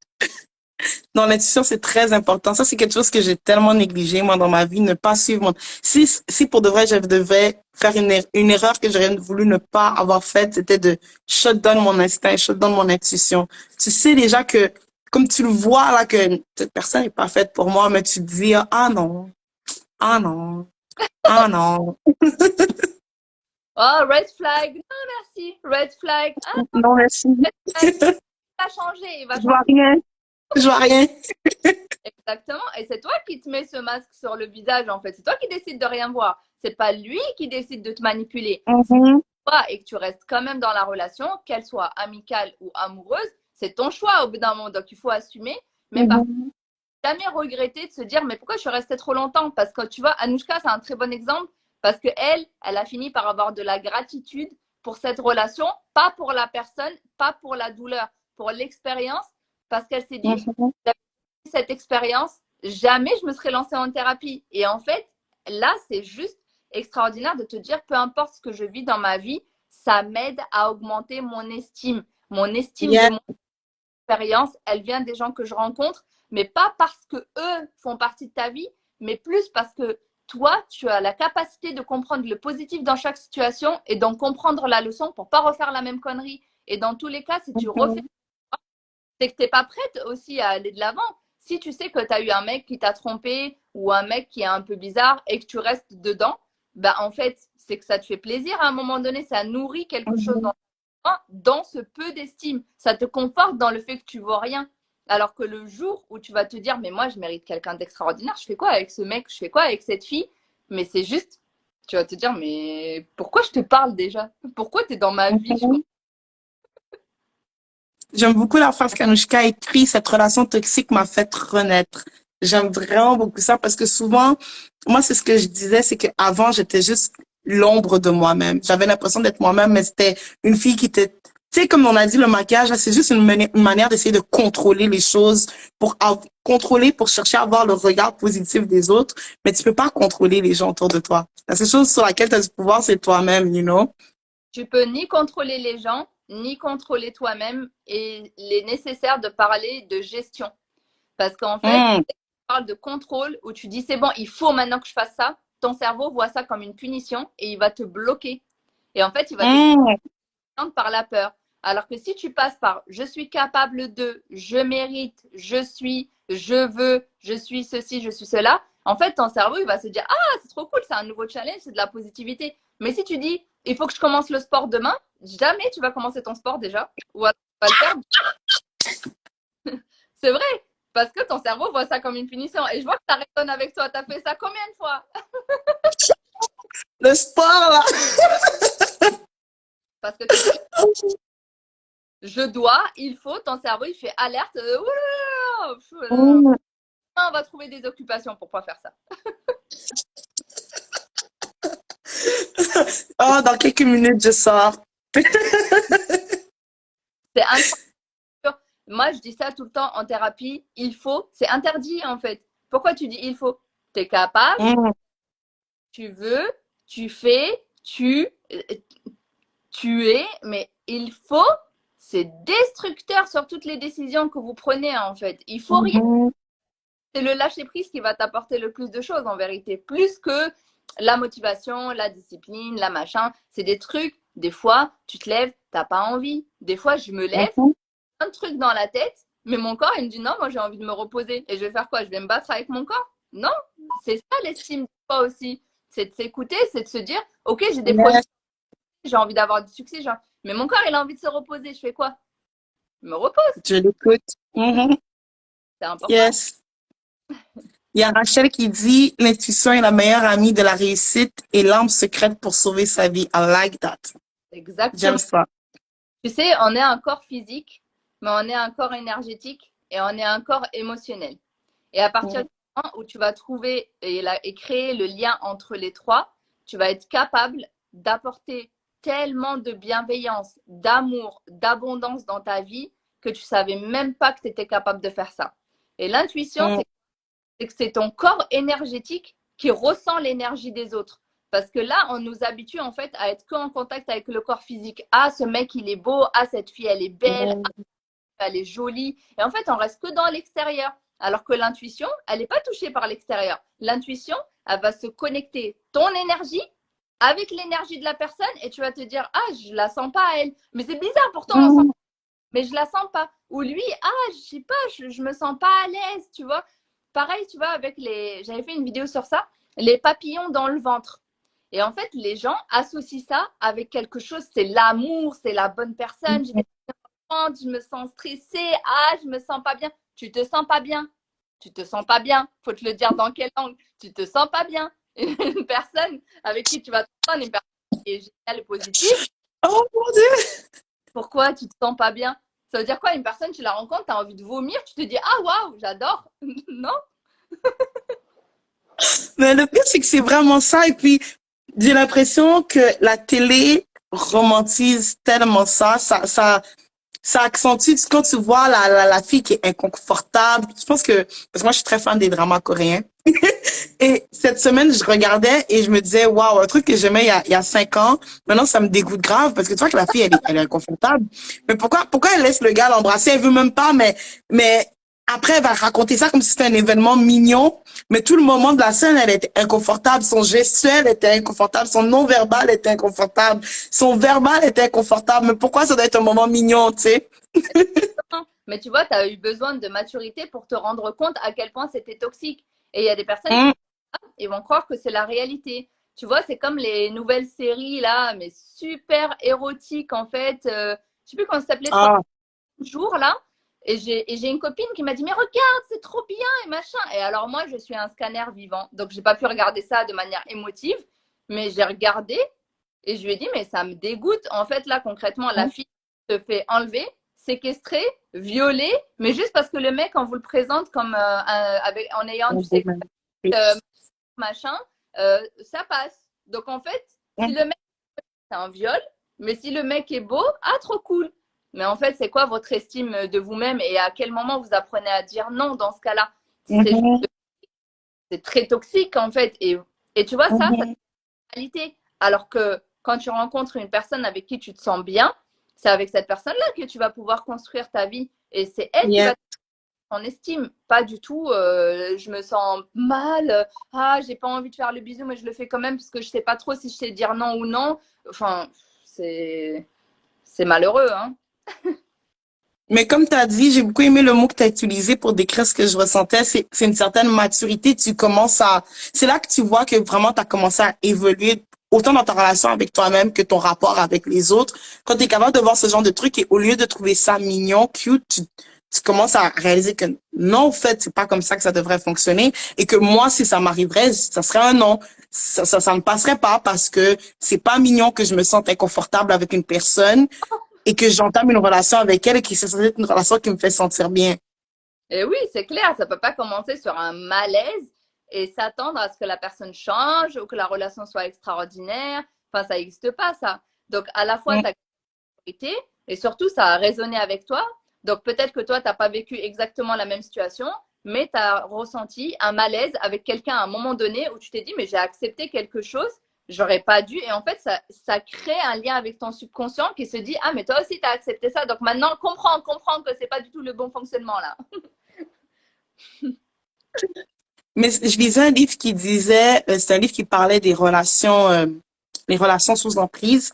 Non, l'intuition, c'est très important. Ça, c'est quelque chose que j'ai tellement négligé, moi, dans ma vie, ne pas suivre mon... Si pour de vrai, je devais faire une erreur que j'aurais voulu ne pas avoir faite, c'était de shut down mon instinct, shut down mon intuition. Tu sais déjà que, comme tu le vois, là, que cette personne n'est pas faite pour moi, mais tu te dis, ah non, ah non, ah non. Oh, red flag. Non, merci. Red flag. Ah, Non, merci. red flag. Il va changer. Il va Je vois changer. rien. Je vois rien. Exactement. Et c'est toi qui te mets ce masque sur le visage, en fait. C'est toi qui décides de rien voir. C'est pas lui qui décide de te manipuler. Toi et que tu restes quand même dans la relation, qu'elle soit amicale ou amoureuse, c'est ton choix au bout d'un moment. Donc, il faut assumer. Mais par contre, jamais regretter de se dire, mais pourquoi je suis restée trop longtemps? Parce que tu vois, Anouchka, c'est un très bon exemple. Parce que elle a fini par avoir de la gratitude pour cette relation, pas pour la personne, pas pour la douleur, pour l'expérience. Parce qu'elle s'est dit, cette expérience, jamais je me serais lancée en thérapie. Et en fait, là, c'est juste extraordinaire de te dire, peu importe ce que je vis dans ma vie, ça m'aide à augmenter mon estime. Mon estime de mon expérience, elle vient des gens que je rencontre, mais pas parce que eux font partie de ta vie, mais plus parce que toi, tu as la capacité de comprendre le positif dans chaque situation et d'en comprendre la leçon pour pas refaire la même connerie. Et dans tous les cas, si tu refais, c'est que tu n'es pas prête aussi à aller de l'avant. Si tu sais que tu as eu un mec qui t'a trompé ou un mec qui est un peu bizarre et que tu restes dedans, bah en fait, c'est que ça te fait plaisir à un moment donné, ça nourrit quelque chose dans ce peu d'estime. Ça te conforte dans le fait que tu vaux rien. Alors que le jour où tu vas te dire, mais moi, je mérite quelqu'un d'extraordinaire, je fais quoi avec ce mec, je fais quoi avec cette fille? Mais c'est juste, tu vas te dire, mais pourquoi je te parle déjà? Pourquoi tu es dans ma vie? J'aime beaucoup la phrase qu'Anouchka a écrit, cette relation toxique m'a fait renaître. J'aime vraiment beaucoup ça parce que souvent, moi, c'est ce que je disais, c'est qu'avant, j'étais juste l'ombre de moi-même. J'avais l'impression d'être moi-même, mais c'était une fille qui était, tu sais, comme on a dit, le maquillage, c'est juste une manière d'essayer de contrôler les choses contrôler, pour chercher à avoir le regard positif des autres, mais tu peux pas contrôler les gens autour de toi. La seule chose sur laquelle tu as du pouvoir, c'est toi-même, you know? Tu peux ni contrôler les gens, ni contrôler toi-même et il est nécessaire de parler de gestion. Parce qu'en fait, tu parles de contrôle où tu dis c'est bon, il faut maintenant que je fasse ça. Ton cerveau voit ça comme une punition et il va te bloquer. Et en fait, il va te prendre par la peur. Alors que si tu passes par je suis capable de, je mérite, je suis, je veux, je suis ceci, je suis cela, en fait, ton cerveau, il va se dire ah, c'est trop cool, c'est un nouveau challenge, c'est de la positivité. Mais si tu dis il faut que je commence le sport demain, jamais tu vas commencer ton sport déjà. Ou alors tu vas le faire. C'est vrai, parce que ton cerveau voit ça comme une punition. Et je vois que ça résonne avec toi. Tu as fait ça combien de fois? Le sport, là! Parce que tu dis, je dois, il faut, ton cerveau, il fait alerte. On va trouver des occupations pour pas faire ça. Oh, dans quelques minutes, je sors. C'est interdit. Moi, je dis ça tout le temps en thérapie. Il faut, c'est interdit en fait. Pourquoi tu dis il faut? Tu es capable, Mm. tu veux, tu fais, tu es, mais il faut, c'est destructeur sur toutes les décisions que vous prenez en fait. Il faut rien. Mhm. C'est le lâcher prise qui va t'apporter le plus de choses en vérité, plus que la motivation, la discipline, la machin. C'est des trucs, des fois, tu te lèves, t'as pas envie. Des fois, je me lève, Mhm. un truc dans la tête, mais mon corps, il me dit non, moi j'ai envie de me reposer. Et je vais faire quoi? Je vais me battre avec mon corps? Non, c'est ça l'estime de soi aussi. C'est de s'écouter, c'est de se dire, ok, j'ai des projets, Yes, j'ai envie d'avoir du succès, genre. Mais mon corps, il a envie de se reposer. Je fais quoi? Je me repose. je l'écoute. Mhm. C'est important. Yes. Il y a Rachel qui dit, l'intuition est la meilleure amie de la réussite et l'arme secrète pour sauver sa vie. I like that. J'aime Exactement. ça. Tu sais, on est un corps physique, mais on est un corps énergétique et on est un corps émotionnel. Et à partir Mhm. du moment où tu vas trouver et créer le lien entre les trois, tu vas être capable d'apporter tellement de bienveillance, d'amour, d'abondance dans ta vie que tu savais même pas que tu étais capable de faire ça. Et l'intuition, Mhm. c'est que c'est ton corps énergétique qui ressent l'énergie des autres. Parce que là, on nous habitue en fait à être qu'en contact avec le corps physique. Ah, ce mec, il est beau. Ah, cette fille, elle est belle. Ah, Mhm. elle est jolie. Et en fait, on reste que dans l'extérieur. Alors que l'intuition, elle n'est pas touchée par l'extérieur. L'intuition, elle va se connecter ton énergie avec l'énergie de la personne et tu vas te dire, ah, je la sens pas à elle. Mais c'est bizarre, pourtant on sent, Mhm. mais je la sens pas. Ou lui, ah, je sais pas, je me sens pas à l'aise, tu vois. Pareil, tu vois, avec les, j'avais fait une vidéo sur ça, les papillons dans le ventre. Et en fait, les gens associent ça avec quelque chose, c'est l'amour, c'est la bonne personne. J'ai des enfants, je me sens stressée, ah, je me sens pas bien. Tu te sens pas bien. Tu te sens pas bien. Faut te le dire dans quelle langue. Tu te sens pas bien. Une personne avec qui tu vas t'entendre, une personne qui est géniale et positive, Oh mon Dieu! pourquoi tu te sens pas bien? Ça veut dire quoi? Une personne, tu la rencontres, tu as envie de vomir, tu te dis, ah waouh, j'adore. Non? Mais le pire, c'est que c'est vraiment ça. Et puis, j'ai l'impression que la télé romantise tellement ça accentue quand tu vois la fille qui est inconfortable. Je pense que, parce que moi, je suis très fan des dramas coréens. Et cette semaine, je regardais et je me disais, waouh, un truc que j'aimais il y a 5 ans, maintenant, ça me dégoûte grave parce que tu vois que la fille, elle est inconfortable. Mais pourquoi elle laisse le gars l'embrasser? Elle veut même pas, mais après, elle va raconter ça comme si c'était un événement mignon. Mais tout le moment de la scène, elle était inconfortable. Son gestuel était inconfortable. Son non-verbal était inconfortable. Son verbal était inconfortable. Mais pourquoi ça doit être un moment mignon, tu sais? Mais tu vois, tu as eu besoin de maturité pour te rendre compte à quel point c'était toxique. Et il y a des personnes qui Hum. vont croire que c'est la réalité. Tu vois, c'est comme les nouvelles séries là, mais super érotiques en fait. Je sais plus comment ça s'appelait, Ah. jours là. Et j'ai une copine qui m'a dit, mais regarde, c'est trop bien et machin. Et alors moi, je suis un scanner vivant. Donc, j'ai pas pu regarder ça de manière émotive. Mais j'ai regardé et je lui ai dit, mais ça me dégoûte. En fait, là, concrètement, la fille se fait enlever, séquestrer, violer. Mais juste parce que le mec, on vous le présente comme en ayant, tu sais, euh, machin, ça passe. Donc, en fait, si le mec, c'est un viol. Mais si le mec est beau, ah, trop cool. Mais en fait, c'est quoi votre estime de vous-même et à quel moment vous apprenez à dire non dans ce cas-là? Mhm. C'est très toxique en fait. Et tu vois, ça Mhm. c'est la réalité. Alors que quand tu rencontres une personne avec qui tu te sens bien, c'est avec cette personne-là que tu vas pouvoir construire ta vie. Et c'est elle qui Yeah. va ton estime, pas du tout. Je me sens mal. Ah, j'ai pas envie de faire le bisou, mais je le fais quand même parce que je sais pas trop si je sais dire non ou non. Enfin, c'est malheureux, hein. Mais comme tu as dit, j'ai beaucoup aimé le mot que tu as utilisé pour décrire ce que je ressentais. C'est une certaine maturité. C'est là que tu vois que vraiment tu as commencé à évoluer autant dans ta relation avec toi-même que ton rapport avec les autres. Quand tu es capable de voir ce genre de truc et au lieu de trouver ça mignon, cute, tu commences à réaliser que non, en fait, c'est pas comme ça que ça devrait fonctionner et que moi, si ça m'arriverait, ça serait un non. Ça ne passerait pas parce que c'est pas mignon que je me sente inconfortable avec une personne et que j'entame une relation avec elle et que c'est censé être une relation qui me fait sentir bien. Et oui, c'est clair, ça peut pas commencer sur un malaise et s'attendre à ce que la personne change ou que la relation soit extraordinaire. Enfin, ça n'existe pas, ça. Donc, à la fois, Mm. tu as été et surtout, ça a résonné avec toi. Donc, peut-être que toi, tu n'as pas vécu exactement la même situation, mais tu as ressenti un malaise avec quelqu'un à un moment donné où tu t'es dit, mais j'ai accepté quelque chose, j'aurais pas dû. Et en fait, ça crée un lien avec ton subconscient qui se dit, ah, mais toi aussi, tu as accepté ça. Donc, maintenant, comprends que c'est pas du tout le bon fonctionnement là. Mais je lisais un livre qui disait, c'est un livre qui parlait des relations, les relations sous emprise.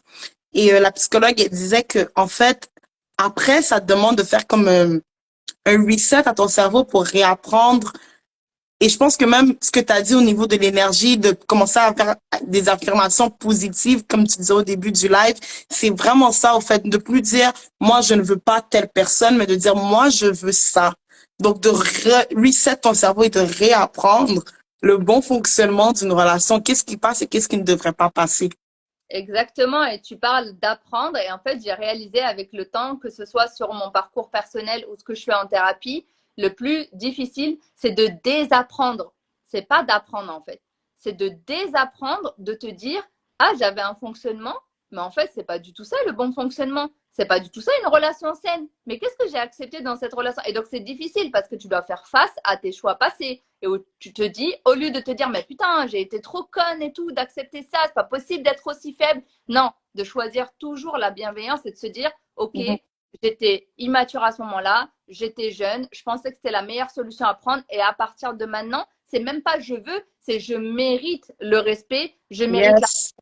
Et la psychologue, elle disait que, en fait, après, ça te demande de faire comme un reset à ton cerveau pour réapprendre. Et je pense que même ce que tu as dit au niveau de l'énergie, de commencer à faire des affirmations positives, comme tu disais au début du live, c'est vraiment ça, au fait, de plus dire, moi, je ne veux pas telle personne, mais de dire, moi, je veux ça. Donc, de reset ton cerveau et de réapprendre le bon fonctionnement d'une relation. Qu'est-ce qui passe et qu'est-ce qui ne devrait pas passer. Exactement, et tu parles d'apprendre, et en fait, j'ai réalisé avec le temps, que ce soit sur mon parcours personnel ou ce que je fais en thérapie, le plus difficile, c'est de désapprendre. C'est pas d'apprendre en fait, c'est de désapprendre, de te dire, ah, j'avais un fonctionnement, mais en fait, c'est pas du tout ça le bon fonctionnement. C'est pas du tout ça une relation saine. Mais qu'est-ce que j'ai accepté dans cette relation? Et donc, c'est difficile parce que tu dois faire face à tes choix passés. Et où tu te dis, au lieu de te dire, mais putain, j'ai été trop conne et tout, d'accepter ça, c'est pas possible d'être aussi faible. Non, de choisir toujours la bienveillance et de se dire, ok, Mhm. j'étais immature à ce moment-là, j'étais jeune, je pensais que c'était la meilleure solution à prendre. Et à partir de maintenant, c'est même pas je veux, c'est je mérite le respect, Yes.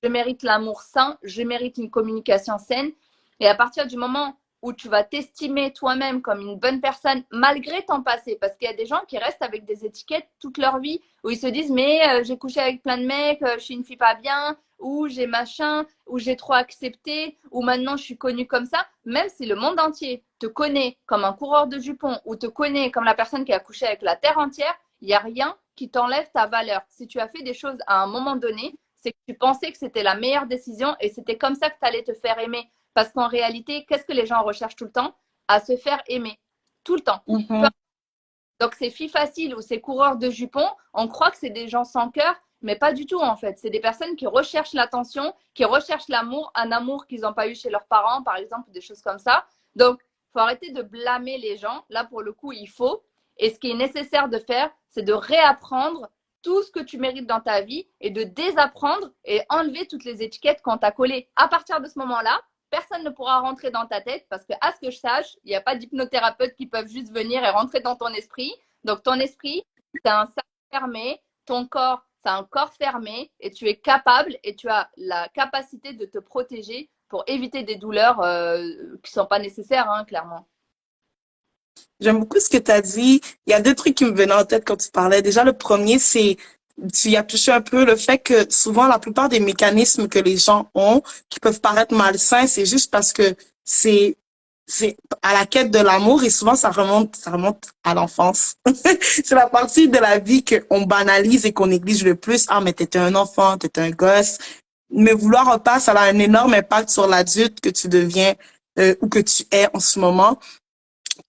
je mérite l'amour sain, je mérite une communication saine. Et à partir du moment où tu vas t'estimer toi-même comme une bonne personne, malgré ton passé, parce qu'il y a des gens qui restent avec des étiquettes toute leur vie, où ils se disent, mais j'ai couché avec plein de mecs, je suis une fille pas bien, ou j'ai machin, ou j'ai trop accepté, ou maintenant je suis connue comme ça, même si le monde entier te connaît comme un coureur de jupons, ou te connaît comme la personne qui a couché avec la terre entière, il n'y a rien qui t'enlève ta valeur. Si tu as fait des choses à un moment donné, c'est que tu pensais que c'était la meilleure décision et c'était comme ça que tu allais te faire aimer. Parce qu'en réalité, qu'est-ce que les gens recherchent tout le temps? À se faire aimer. Tout le temps. Mhm. Donc, ces filles faciles ou ces coureurs de jupons, on croit que c'est des gens sans cœur, mais pas du tout en fait. C'est des personnes qui recherchent l'attention, qui recherchent l'amour, un amour qu'ils n'ont pas eu chez leurs parents, par exemple, des choses comme ça. Donc, il faut arrêter de blâmer les gens. Là, pour le coup, il faut. Et ce qui est nécessaire de faire, c'est de réapprendre tout ce que tu mérites dans ta vie et de désapprendre et enlever toutes les étiquettes qu'on t'a collées. À partir de ce moment-là, personne ne pourra rentrer dans ta tête parce que, à ce que je sache, il n'y a pas d'hypnothérapeute qui peuvent juste venir et rentrer dans ton esprit. Donc, ton esprit, c'est un sac fermé, ton corps, c'est un corps fermé et tu es capable et tu as la capacité de te protéger pour éviter des douleurs qui ne sont pas nécessaires, hein, clairement. J'aime beaucoup ce que tu as dit. Il y a deux trucs qui me venaient en tête quand tu parlais. Déjà, le premier, c'est, tu y as touché un peu le fait que souvent, la plupart des mécanismes que les gens ont, qui peuvent paraître malsains, c'est juste parce que c'est à la quête de l'amour et souvent, ça remonte à l'enfance. C'est la partie de la vie qu'on banalise et qu'on néglige le plus. Ah, mais t'étais un enfant, t'étais un gosse. Mais vouloir en pas, ça a un énorme impact sur l'adulte que tu deviens, ou que tu es en ce moment.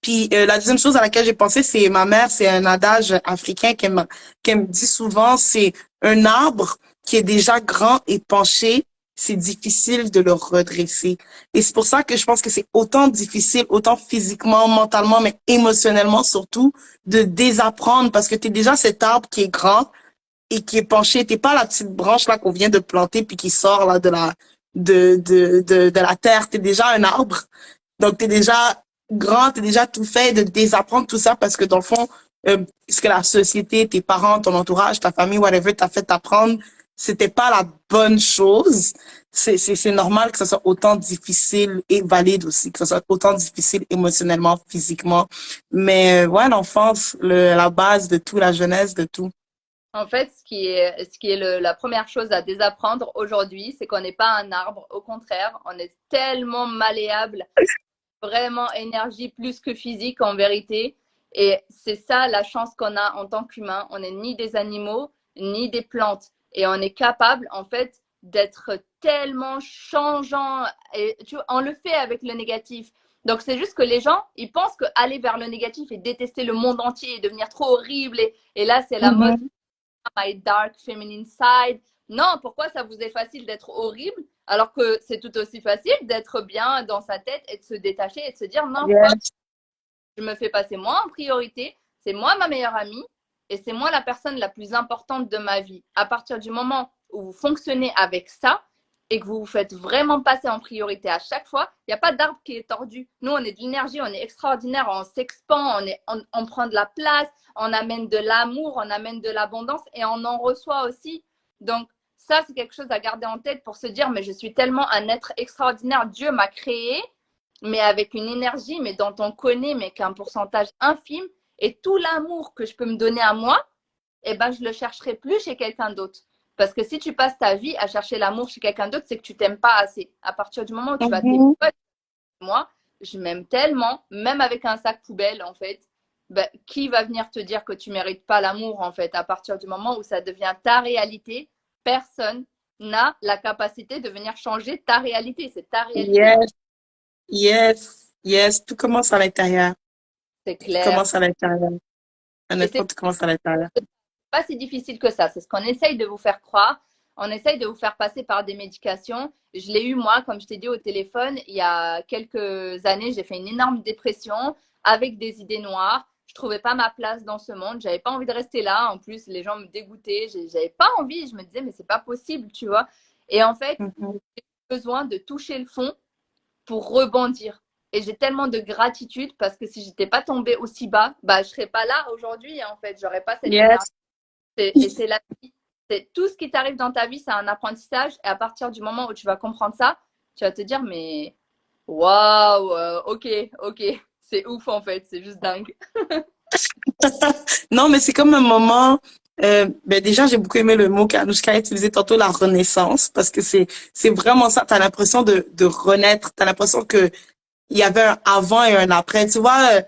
Puis la deuxième chose à laquelle j'ai pensé, c'est ma mère, c'est un adage africain qu'elle me dit souvent, c'est un arbre qui est déjà grand et penché, c'est difficile de le redresser. Et c'est pour ça que je pense que c'est autant difficile, autant physiquement, mentalement, mais émotionnellement surtout, de désapprendre parce que tu es déjà cet arbre qui est grand et qui est penché. T'es pas la petite branche là qu'on vient de planter puis qui sort là de la terre. T'es déjà un arbre. Donc, tu es déjà grand, tu es déjà tout fait de désapprendre tout ça parce que dans le fond, ce que la société, tes parents, ton entourage, ta famille, whatever, t'a fait apprendre, c'était pas la bonne chose. C'est normal que ça soit autant difficile et valide aussi, que ça soit autant difficile émotionnellement, physiquement. Mais ouais, l'enfance, la base de tout, la jeunesse de tout. En fait, ce qui est la première chose à désapprendre aujourd'hui, c'est qu'on n'est pas un arbre. Au contraire, on est tellement malléable, vraiment énergie plus que physique en vérité. Et c'est ça la chance qu'on a en tant qu'humain. On n'est ni des animaux, ni des plantes. Et on est capable, en fait, d'être tellement changeant. Et tu vois, on le fait avec le négatif. Donc, c'est juste que les gens, ils pensent qu'aller vers le négatif et détester le monde entier et devenir trop horrible. Et là, c'est la mode Mhm. my dark feminine side. Non, pourquoi ça vous est facile d'être horrible alors que c'est tout aussi facile d'être bien dans sa tête et de se détacher et de se dire non, Yes. je me fais passer moi en priorité, c'est moi ma meilleure amie et c'est moi la personne la plus importante de ma vie. À partir du moment où vous fonctionnez avec ça et que vous vous faites vraiment passer en priorité à chaque fois, il n'y a pas d'arbre qui est tordu. Nous, on est de l'énergie, on est extraordinaire, on s'expand, on prend de la place, on amène de l'amour, on amène de l'abondance et on en reçoit aussi. Donc, ça, c'est quelque chose à garder en tête pour se dire, mais je suis tellement un être extraordinaire, Dieu m'a créé, mais avec une énergie, mais dont on connaît, mais qu'un pourcentage infime. Et tout l'amour que je peux me donner à moi, eh ben, je le chercherai plus chez quelqu'un d'autre. Parce que si tu passes ta vie à chercher l'amour chez quelqu'un d'autre, c'est que tu t'aimes pas assez. À partir du moment où tu vas t'aimer, Mhm. moi, je m'aime tellement, même avec un sac poubelle, en fait. Ben, qui va venir te dire que tu mérites pas l'amour, en fait, à partir du moment où ça devient ta réalité? Personne n'a la capacité de venir changer ta réalité. C'est ta réalité, hein. Yes, yes, yes. Tout commence à l'intérieur. C'est Tout clair. commence à l'intérieur. Et c'est Honnêtement, tout commence à l'intérieur. pas si difficile que ça. C'est ce qu'on essaye de vous faire croire. On essaye de vous faire passer par des médications. Je l'ai eu, moi, comme je t'ai dit au téléphone, il y a quelques années, j'ai fait une énorme dépression avec des idées noires. Je trouvais pas ma place dans ce monde. J'avais pas envie de rester là. En plus, les gens me dégoûtaient. J'avais pas envie. Je me disais, mais c'est pas possible, tu vois. Et en fait, Mhm. j'ai besoin de toucher le fond pour rebondir. Et j'ai tellement de gratitude parce que si j'étais pas tombée aussi bas, bah, je serais pas là aujourd'hui. En fait, j'aurais pas cette énergie. Yes. Et c'est la vie. C'est tout ce qui t'arrive dans ta vie, c'est un apprentissage. Et à partir du moment où tu vas comprendre ça, tu vas te dire, mais waouh, ok, ok, c'est ouf en fait, c'est juste dingue. Non, mais c'est comme un moment. Ben déjà, j'ai beaucoup aimé le mot qu'Anouchka a utilisé tantôt, la renaissance, parce que c'est vraiment ça. T'as l'impression de renaître. T'as l'impression que il y avait un avant et un après. Tu vois,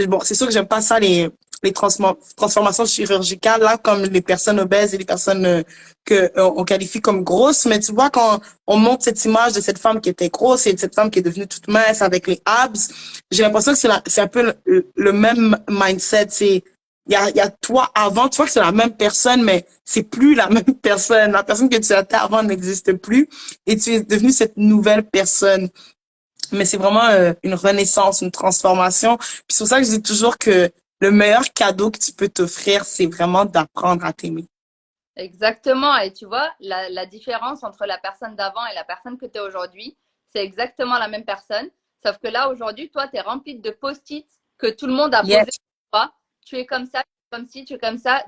bon, c'est sûr que j'aime pas ça, les transformations chirurgicales, là, comme les personnes obèses et les personnes que on qualifie comme grosses. Mais tu vois, quand on montre cette image de cette femme qui était grosse et de cette femme qui est devenue toute mince avec les abs, j'ai l'impression que c'est un peu le même mindset. Il y a toi avant, tu vois que c'est la même personne, mais c'est plus la même personne. La personne que tu étais avant n'existe plus et tu es devenue cette nouvelle personne. Mais c'est vraiment une renaissance, une transformation. Puis c'est pour ça que je dis toujours que le meilleur cadeau que tu peux t'offrir, c'est vraiment d'apprendre à t'aimer. Exactement. Et tu vois, la différence entre la personne d'avant et la personne que tu es aujourd'hui, c'est exactement la même personne. Sauf que là, aujourd'hui, toi, tu es rempli de post-it que tout le monde a posé Yes. sur toi. Tu es comme ça, tu es comme ci, tu es comme ça.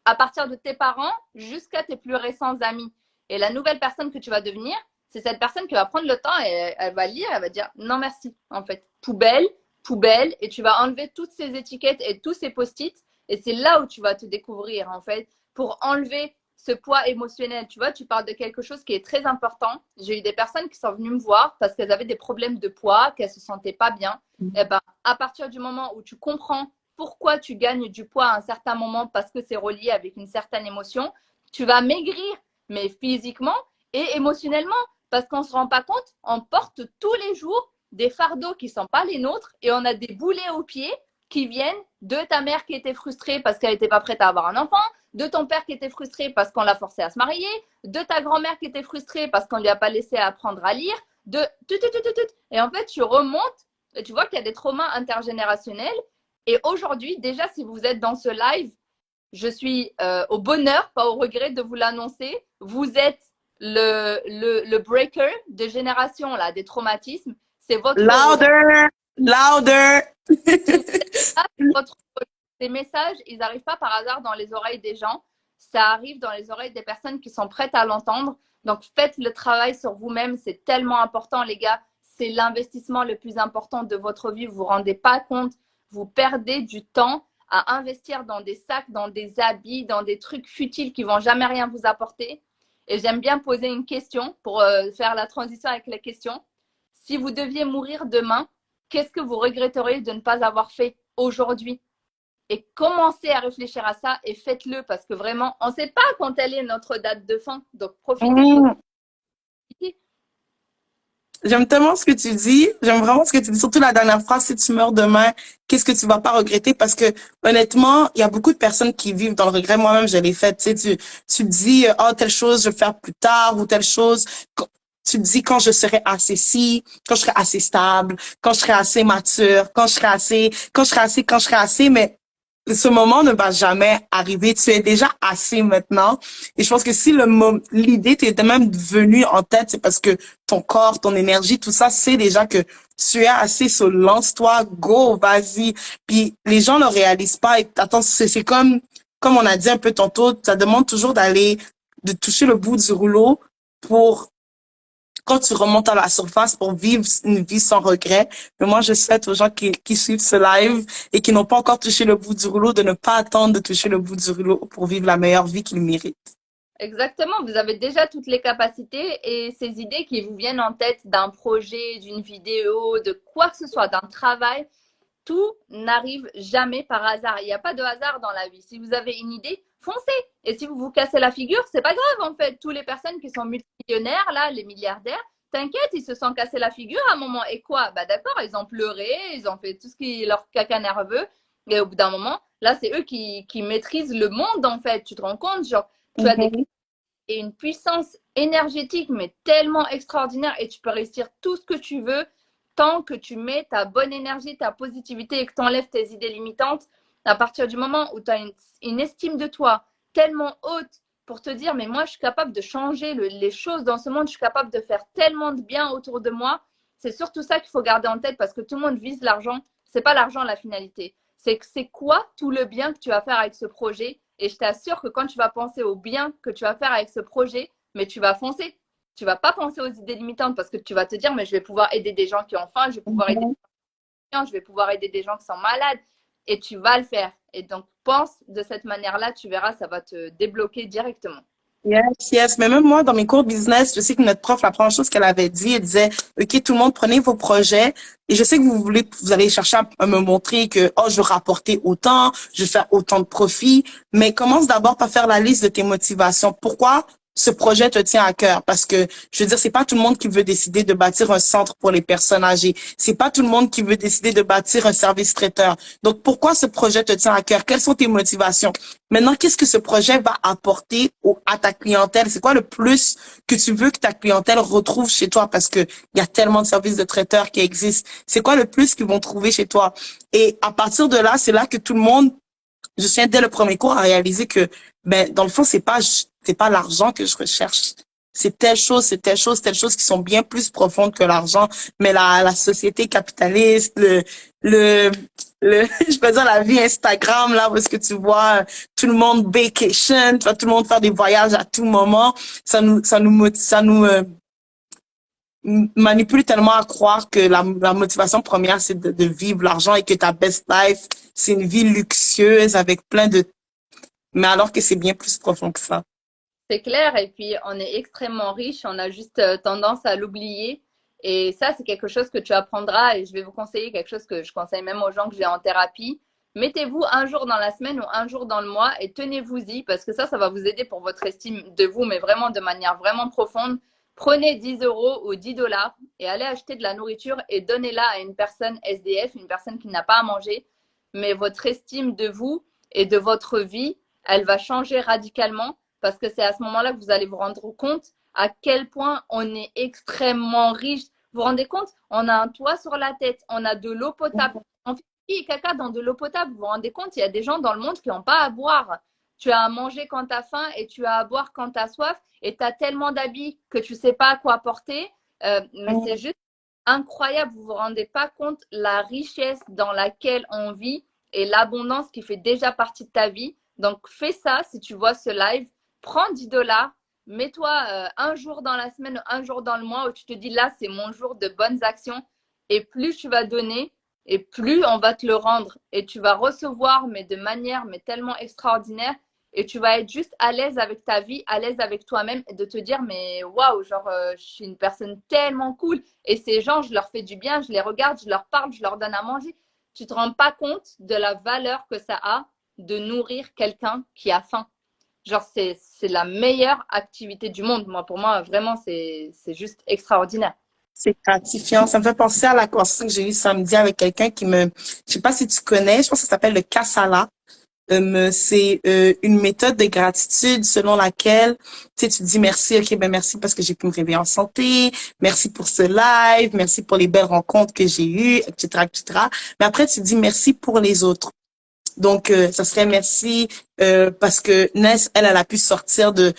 À partir de tes parents jusqu'à tes plus récents amis. Et la nouvelle personne que tu vas devenir, c'est cette personne qui va prendre le temps et elle va lire, elle va dire non merci, en fait. Poubelle, poubelle. Et tu vas enlever toutes ces étiquettes et tous ces post-it. Et c'est là où tu vas te découvrir, en fait, pour enlever ce poids émotionnel. Tu vois, tu parles de quelque chose qui est très important. J'ai eu des personnes qui sont venues me voir parce qu'elles avaient des problèmes de poids, qu'elles se sentaient pas bien. Et ben, à partir du moment où tu comprends pourquoi tu gagnes du poids à un certain moment parce que c'est relié avec une certaine émotion, tu vas maigrir, mais physiquement et émotionnellement. Parce qu'on ne se rend pas compte, on porte tous les jours des fardeaux qui ne sont pas les nôtres et on a des boulets aux pieds qui viennent de ta mère qui était frustrée parce qu'elle n'était pas prête à avoir un enfant, de ton père qui était frustré parce qu'on l'a forcé à se marier, de ta grand-mère qui était frustrée parce qu'on lui a pas laissé apprendre à lire, de et en fait tu remontes et tu vois qu'il y a des traumas intergénérationnels. Et aujourd'hui, déjà, si vous êtes dans ce live, je suis au bonheur, pas au regret de vous l'annoncer. Vous êtes le breaker de génération là, des traumatismes. C'est votre rôle. Louder, louder. Si vous êtes là, votre rôle. Ces messages, ils n'arrivent pas par hasard dans les oreilles des gens. Ça arrive dans les oreilles des personnes qui sont prêtes à l'entendre. Donc, faites le travail sur vous-même. C'est tellement important, les gars. C'est l'investissement le plus important de votre vie. Vous vous rendez pas compte. Vous perdez du temps à investir dans des sacs, dans des habits, dans des trucs futiles qui vont jamais rien vous apporter. Et j'aime bien poser une question pour faire la transition avec la question. Si vous deviez mourir demain, qu'est-ce que vous regretteriez de ne pas avoir fait aujourd'hui? Et commencez à réfléchir à ça et faites-le parce que vraiment, on ne sait pas quand elle est notre date de fin. Donc, profitez. Mm. J'aime tellement ce que tu dis. J'aime vraiment ce que tu dis. Surtout la dernière phrase, si tu meurs demain, qu'est-ce que tu vas pas regretter? Parce que, honnêtement, il y a beaucoup de personnes qui vivent dans le regret. Moi-même, je l'ai fait. Tu sais, tu te dis, oh, telle chose, je vais le faire plus tard ou telle chose. Tu te dis quand je serai assez si, quand je serai assez stable, quand je serai assez mature, quand je serai assez, mais ce moment ne va jamais arriver. Tu es déjà assez maintenant. Et je pense que si l'idée t'est même venue en tête, c'est parce que ton corps, ton énergie, tout ça, c'est déjà que tu es assez, so lance-toi, go, vas-y. Puis les gens ne le réalisent pas. Et attends, c'est comme on a dit un peu tantôt, ça demande toujours de toucher le bout du rouleau pour quand tu remontes à la surface pour vivre une vie sans regret. Mais moi, je souhaite aux gens qui suivent ce live et qui n'ont pas encore touché le bout du rouleau de ne pas attendre de toucher le bout du rouleau pour vivre la meilleure vie qu'ils méritent. Exactement, vous avez déjà toutes les capacités et ces idées qui vous viennent en tête d'un projet, d'une vidéo, de quoi que ce soit, d'un travail, tout n'arrive jamais par hasard. Il n'y a pas de hasard dans la vie. Si vous avez une idée, foncez. Et si vous vous cassez la figure, c'est pas grave en fait. Toutes les personnes qui sont multimillionnaires, là, les milliardaires, t'inquiète, ils se sont cassés la figure à un moment. Et quoi? Bah d'accord, ils ont pleuré, ils ont fait tout ce qui est leur caca nerveux. Et au bout d'un moment, là, c'est eux qui maîtrisent le monde en fait. Tu te rends compte, genre, tu as des et une puissance énergétique, mais tellement extraordinaire. Et tu peux réussir tout ce que tu veux tant que tu mets ta bonne énergie, ta positivité et que tu enlèves tes idées limitantes. À partir du moment où tu as une estime de toi tellement haute pour te dire, mais moi, je suis capable de changer les choses dans ce monde, je suis capable de faire tellement de bien autour de moi. C'est surtout ça qu'il faut garder en tête parce que tout le monde vise l'argent. C'est pas l'argent la finalité. C'est quoi tout le bien que tu vas faire avec ce projet. Et je t'assure que quand tu vas penser au bien que tu vas faire avec ce projet, mais tu vas foncer. Tu vas pas penser aux idées limitantes parce que tu vas te dire, mais je vais pouvoir aider des gens qui ont faim, je vais pouvoir aider des gens, je vais pouvoir aider des gens qui sont malades. Et tu vas le faire. Et donc, pense de cette manière-là, tu verras, ça va te débloquer directement. Yes, yes. Mais même moi, dans mes cours de business, je sais que notre prof, la première chose qu'elle avait dit, elle disait, OK, tout le monde, prenez vos projets. Et je sais que vous allez chercher à me montrer que, oh, je veux rapporter autant, je veux faire autant de profit. Mais commence d'abord par faire la liste de tes motivations. Pourquoi ce projet te tient à cœur? Parce que, je veux dire, c'est pas tout le monde qui veut décider de bâtir un centre pour les personnes âgées. C'est pas tout le monde qui veut décider de bâtir un service traiteur. Donc, pourquoi ce projet te tient à cœur? Quelles sont tes motivations? Maintenant, qu'est-ce que ce projet va apporter à ta clientèle? C'est quoi le plus que tu veux que ta clientèle retrouve chez toi? Parce que il y a tellement de services de traiteurs qui existent. C'est quoi le plus qu'ils vont trouver chez toi? Et à partir de là, c'est là que tout le monde, je tiens dès le premier cours à réaliser que, ben, dans le fond, c'est pas l'argent que je recherche. C'est telle chose qui sont bien plus profondes que l'argent. Mais la société capitaliste, le, je peux dire la vie Instagram, là, parce que tu vois tout le monde vacation, tu vois tout le monde faire des voyages à tout moment, ça nous manipule tellement à croire que la motivation première, c'est de vivre l'argent et que ta best life, c'est une vie luxueuse avec plein de, mais alors que c'est bien plus profond que ça. C'est clair, et puis on est extrêmement riche, on a juste tendance à l'oublier. Et ça, c'est quelque chose que tu apprendras, et je vais vous conseiller quelque chose que je conseille même aux gens que j'ai en thérapie. Mettez-vous un jour dans la semaine ou un jour dans le mois et tenez-vous-y, parce que ça va vous aider pour votre estime de vous, mais vraiment de manière vraiment profonde. Prenez 10 euros ou 10 dollars et allez acheter de la nourriture et donnez-la à une personne SDF, une personne qui n'a pas à manger. Mais votre estime de vous et de votre vie, elle va changer radicalement parce que c'est à ce moment-là que vous allez vous rendre compte à quel point on est extrêmement riche. Vous vous rendez compte? On a un toit sur la tête, on a de l'eau potable. On fait pipi et caca dans de l'eau potable. Vous vous rendez compte? Il y a des gens dans le monde qui n'ont pas à boire. Tu as à manger quand tu as faim et tu as à boire quand tu as soif. Et tu as tellement d'habits que tu ne sais pas à quoi porter. Mais c'est juste incroyable. Vous ne vous rendez pas compte la richesse dans laquelle on vit et l'abondance qui fait déjà partie de ta vie. Donc, fais ça si tu vois ce live. Prends 10 dollars, mets-toi un jour dans la semaine, un jour dans le mois où tu te dis là, c'est mon jour de bonnes actions. Et plus tu vas donner, et plus on va te le rendre. Et tu vas recevoir, mais de manière mais tellement extraordinaire. Et tu vas être juste à l'aise avec ta vie, à l'aise avec toi-même, et de te dire, mais waouh, genre, je suis une personne tellement cool. Et ces gens, je leur fais du bien, je les regarde, je leur parle, je leur donne à manger. Tu ne te rends pas compte de la valeur que ça a de nourrir quelqu'un qui a faim. Genre, c'est la meilleure activité du monde. Moi, pour moi, vraiment, c'est juste extraordinaire. C'est gratifiant. Ça me fait penser à la conversation que j'ai eue samedi avec quelqu'un je sais pas si tu connais, je pense que ça s'appelle le Kasala. C'est une méthode de gratitude selon laquelle tu dis merci, ok, ben merci parce que j'ai pu me réveiller en santé, merci pour ce live, merci pour les belles rencontres que j'ai eues, etc., etc. Mais après, tu dis merci pour les autres. Donc, ça serait merci parce que Ness, elle a pu sortir du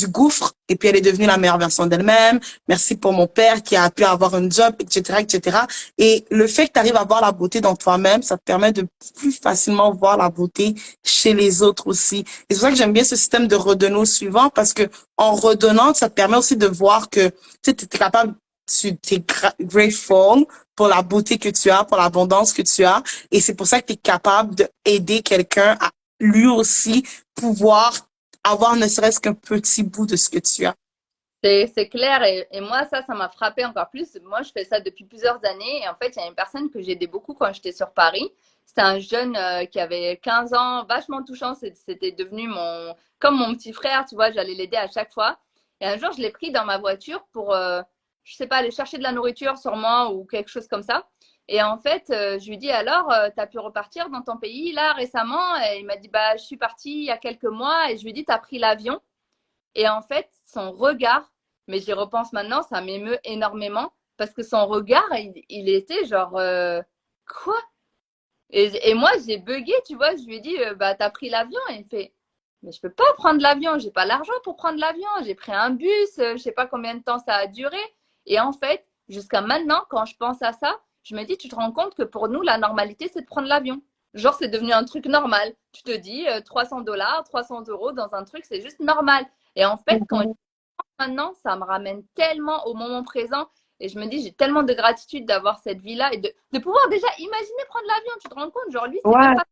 gouffre et puis elle est devenue la meilleure version d'elle-même. Merci pour mon père qui a pu avoir un job, etc., etc. Et le fait que tu arrives à voir la beauté dans toi-même, ça te permet de plus facilement voir la beauté chez les autres aussi. Et c'est pour ça que j'aime bien ce système de redonner au suivant parce que en redonnant, ça te permet aussi de voir que tu es capable, tu es grateful pour la beauté que tu as, pour l'abondance que tu as. Et c'est pour ça que tu es capable d'aider quelqu'un à lui aussi pouvoir avoir ne serait-ce qu'un petit bout de ce que tu as. C'est clair et moi ça m'a frappé encore plus. Moi je fais ça depuis plusieurs années et en fait il y a une personne que j'aidais beaucoup quand j'étais sur Paris. C'était un jeune qui avait 15 ans, vachement touchant. C'était devenu comme mon petit frère, tu vois. J'allais l'aider à chaque fois. Et un jour je l'ai pris dans ma voiture pour, je sais pas, aller chercher de la nourriture sûrement ou quelque chose comme ça. Et en fait je lui dis alors t'as pu repartir dans ton pays là récemment? Et il m'a dit bah je suis partie il y a quelques mois et je lui dis t'as pris l'avion? Et en fait, son regard, mais j'y repense maintenant, ça m'émeut énormément parce que son regard, il était genre quoi? Et moi, j'ai bugué, tu vois. Je lui ai dit, bah, t'as pris l'avion? Et il me fait, mais je peux pas prendre l'avion, j'ai pas l'argent pour prendre l'avion. J'ai pris un bus, je sais pas combien de temps ça a duré. Et en fait, jusqu'à maintenant, quand je pense à ça, je me dis, tu te rends compte que pour nous, la normalité, c'est de prendre l'avion. Genre, c'est devenu un truc normal. Tu te dis, 300 dollars, 300 euros dans un truc, c'est juste normal. Et en fait, quand maintenant, ça me ramène tellement au moment présent. Et je me dis, j'ai tellement de gratitude d'avoir cette vie-là et de pouvoir déjà imaginer prendre l'avion. Tu te rends compte, genre lui, c'est même Ouais. pas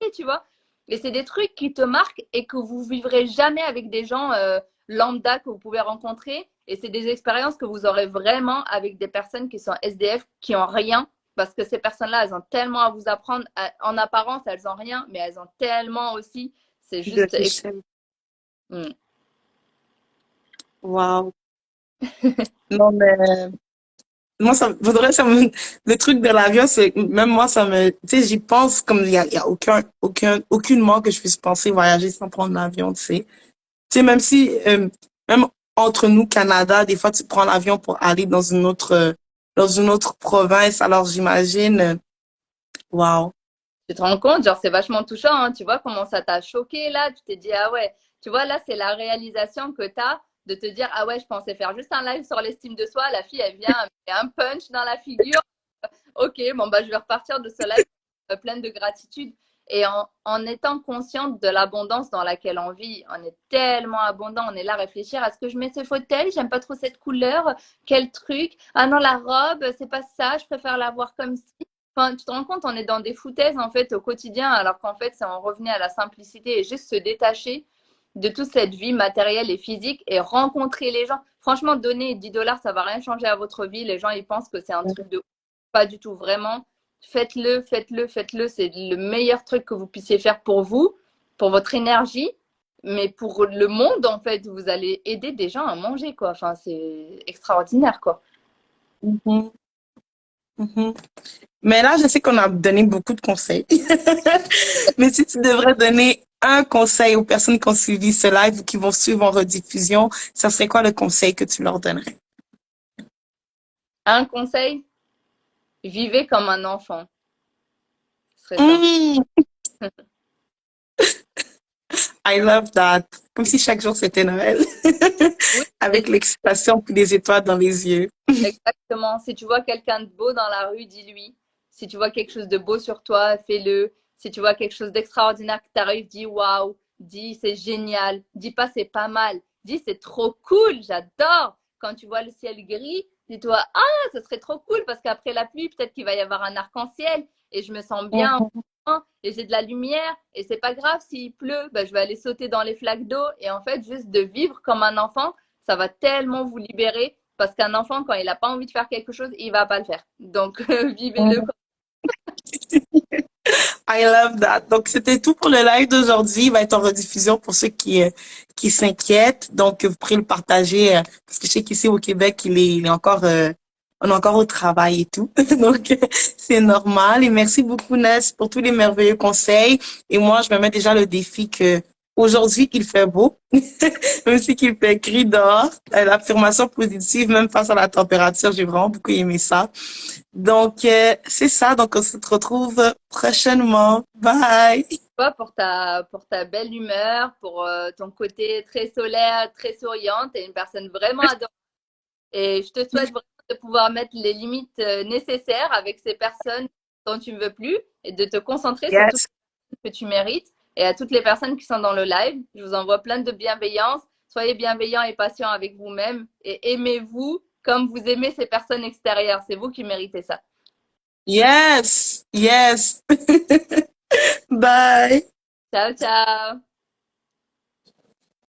fait, tu vois. Et c'est des trucs qui te marquent et que vous vivrez jamais avec des gens lambda que vous pouvez rencontrer. Et c'est des expériences que vous aurez vraiment avec des personnes qui sont SDF, qui ont rien. Parce que ces personnes-là, elles ont tellement à vous apprendre. En apparence, elles ont rien, mais elles ont tellement aussi. C'est De juste. richesse. Mm. Wow. Non, mais moi, le truc de l'avion, c'est, même moi, tu sais, j'y pense comme il y a aucunement que je puisse penser voyager sans prendre l'avion, tu sais. Tu sais, même si, même entre nous, Canada, des fois, tu prends l'avion pour aller dans une autre province, alors j'imagine, wow. Tu te rends compte, genre, c'est vachement touchant, hein. Tu vois comment ça t'a choqué là? Tu t'es dit, ah ouais, tu vois, là, c'est la réalisation que tu as de te dire, ah ouais, je pensais faire juste un live sur l'estime de soi. La fille, elle vient, elle met un punch dans la figure. Ok, bon, bah, je vais repartir de ce live pleine de gratitude. Et en étant consciente de l'abondance dans laquelle on vit, on est tellement abondant, on est là à réfléchir, est-ce que je mets ce fauteuil? J'aime pas trop cette couleur, quel truc? Ah non, la robe, c'est pas ça, je préfère la voir comme ci. Enfin, tu te rends compte, on est dans des foutaises en fait au quotidien, alors qu'en fait, c'est on revenait à la simplicité et juste se détacher de toute cette vie matérielle et physique et rencontrer les gens. Franchement, donner 10 dollars, ça va rien changer à votre vie. Les gens, ils pensent que c'est un truc de pas du tout, vraiment. Faites-le, faites-le, faites-le. C'est le meilleur truc que vous puissiez faire pour vous, pour votre énergie, mais pour le monde, en fait. Vous allez aider des gens à manger, quoi. Enfin, c'est extraordinaire, quoi. Mhm, mhm. Mais là, je sais qu'on a donné beaucoup de conseils. Mais si tu devrais donner un conseil aux personnes qui ont suivi ce live ou qui vont suivre en rediffusion, ça serait quoi le conseil que tu leur donnerais? Un conseil, vivez comme un enfant. Ce serait ça. Mm, I love that. Comme si chaque jour c'était Noël. Oui, Avec l'excitation puis des étoiles dans les yeux. exactement. Si tu vois quelqu'un de beau dans la rue, dis-lui. Si tu vois quelque chose de beau sur toi, fais-le. Si tu vois quelque chose d'extraordinaire qui t'arrive, dis waouh. Dis c'est génial. Dis pas c'est pas mal. Dis c'est trop cool, j'adore. Quand tu vois le ciel gris, dis-toi ah, ce serait trop cool parce qu'après la pluie, peut-être qu'il va y avoir un arc-en-ciel et je me sens bien Mhm. et j'ai de la lumière et c'est pas grave s'il pleut, ben, je vais aller sauter dans les flaques d'eau et en fait juste de vivre comme un enfant, ça va tellement vous libérer parce qu'un enfant quand il n'a pas envie de faire quelque chose, il va pas le faire. Donc vivez-le. I love that. Donc, c'était tout pour le live d'aujourd'hui. Il va être en rediffusion pour ceux qui s'inquiètent. Donc, vous pourrez le partager parce que je sais qu'ici au Québec, il est encore on est encore au travail et tout. Donc, c'est normal. Et merci beaucoup, Ness, pour tous les merveilleux conseils. Et moi, je me mets déjà le défi que aujourd'hui, il fait beau, même si qu'il fait gris dehors. L'affirmation positive, même face à la température, j'ai vraiment beaucoup aimé ça. Donc, c'est ça. Donc, on se retrouve prochainement. Bye! Toi, pour ta belle humeur, pour ton côté très solaire, très souriante. T'es une personne vraiment adorable. Et je te souhaite vraiment de pouvoir mettre les limites nécessaires avec ces personnes dont tu ne veux plus et de te concentrer sur tout Yes. ce que tu mérites. Et à toutes les personnes qui sont dans le live, je vous envoie plein de bienveillance. Soyez bienveillants et patients avec vous-même et aimez-vous comme vous aimez ces personnes extérieures. C'est vous qui méritez ça. Yes. Yes. Bye. Ciao, ciao.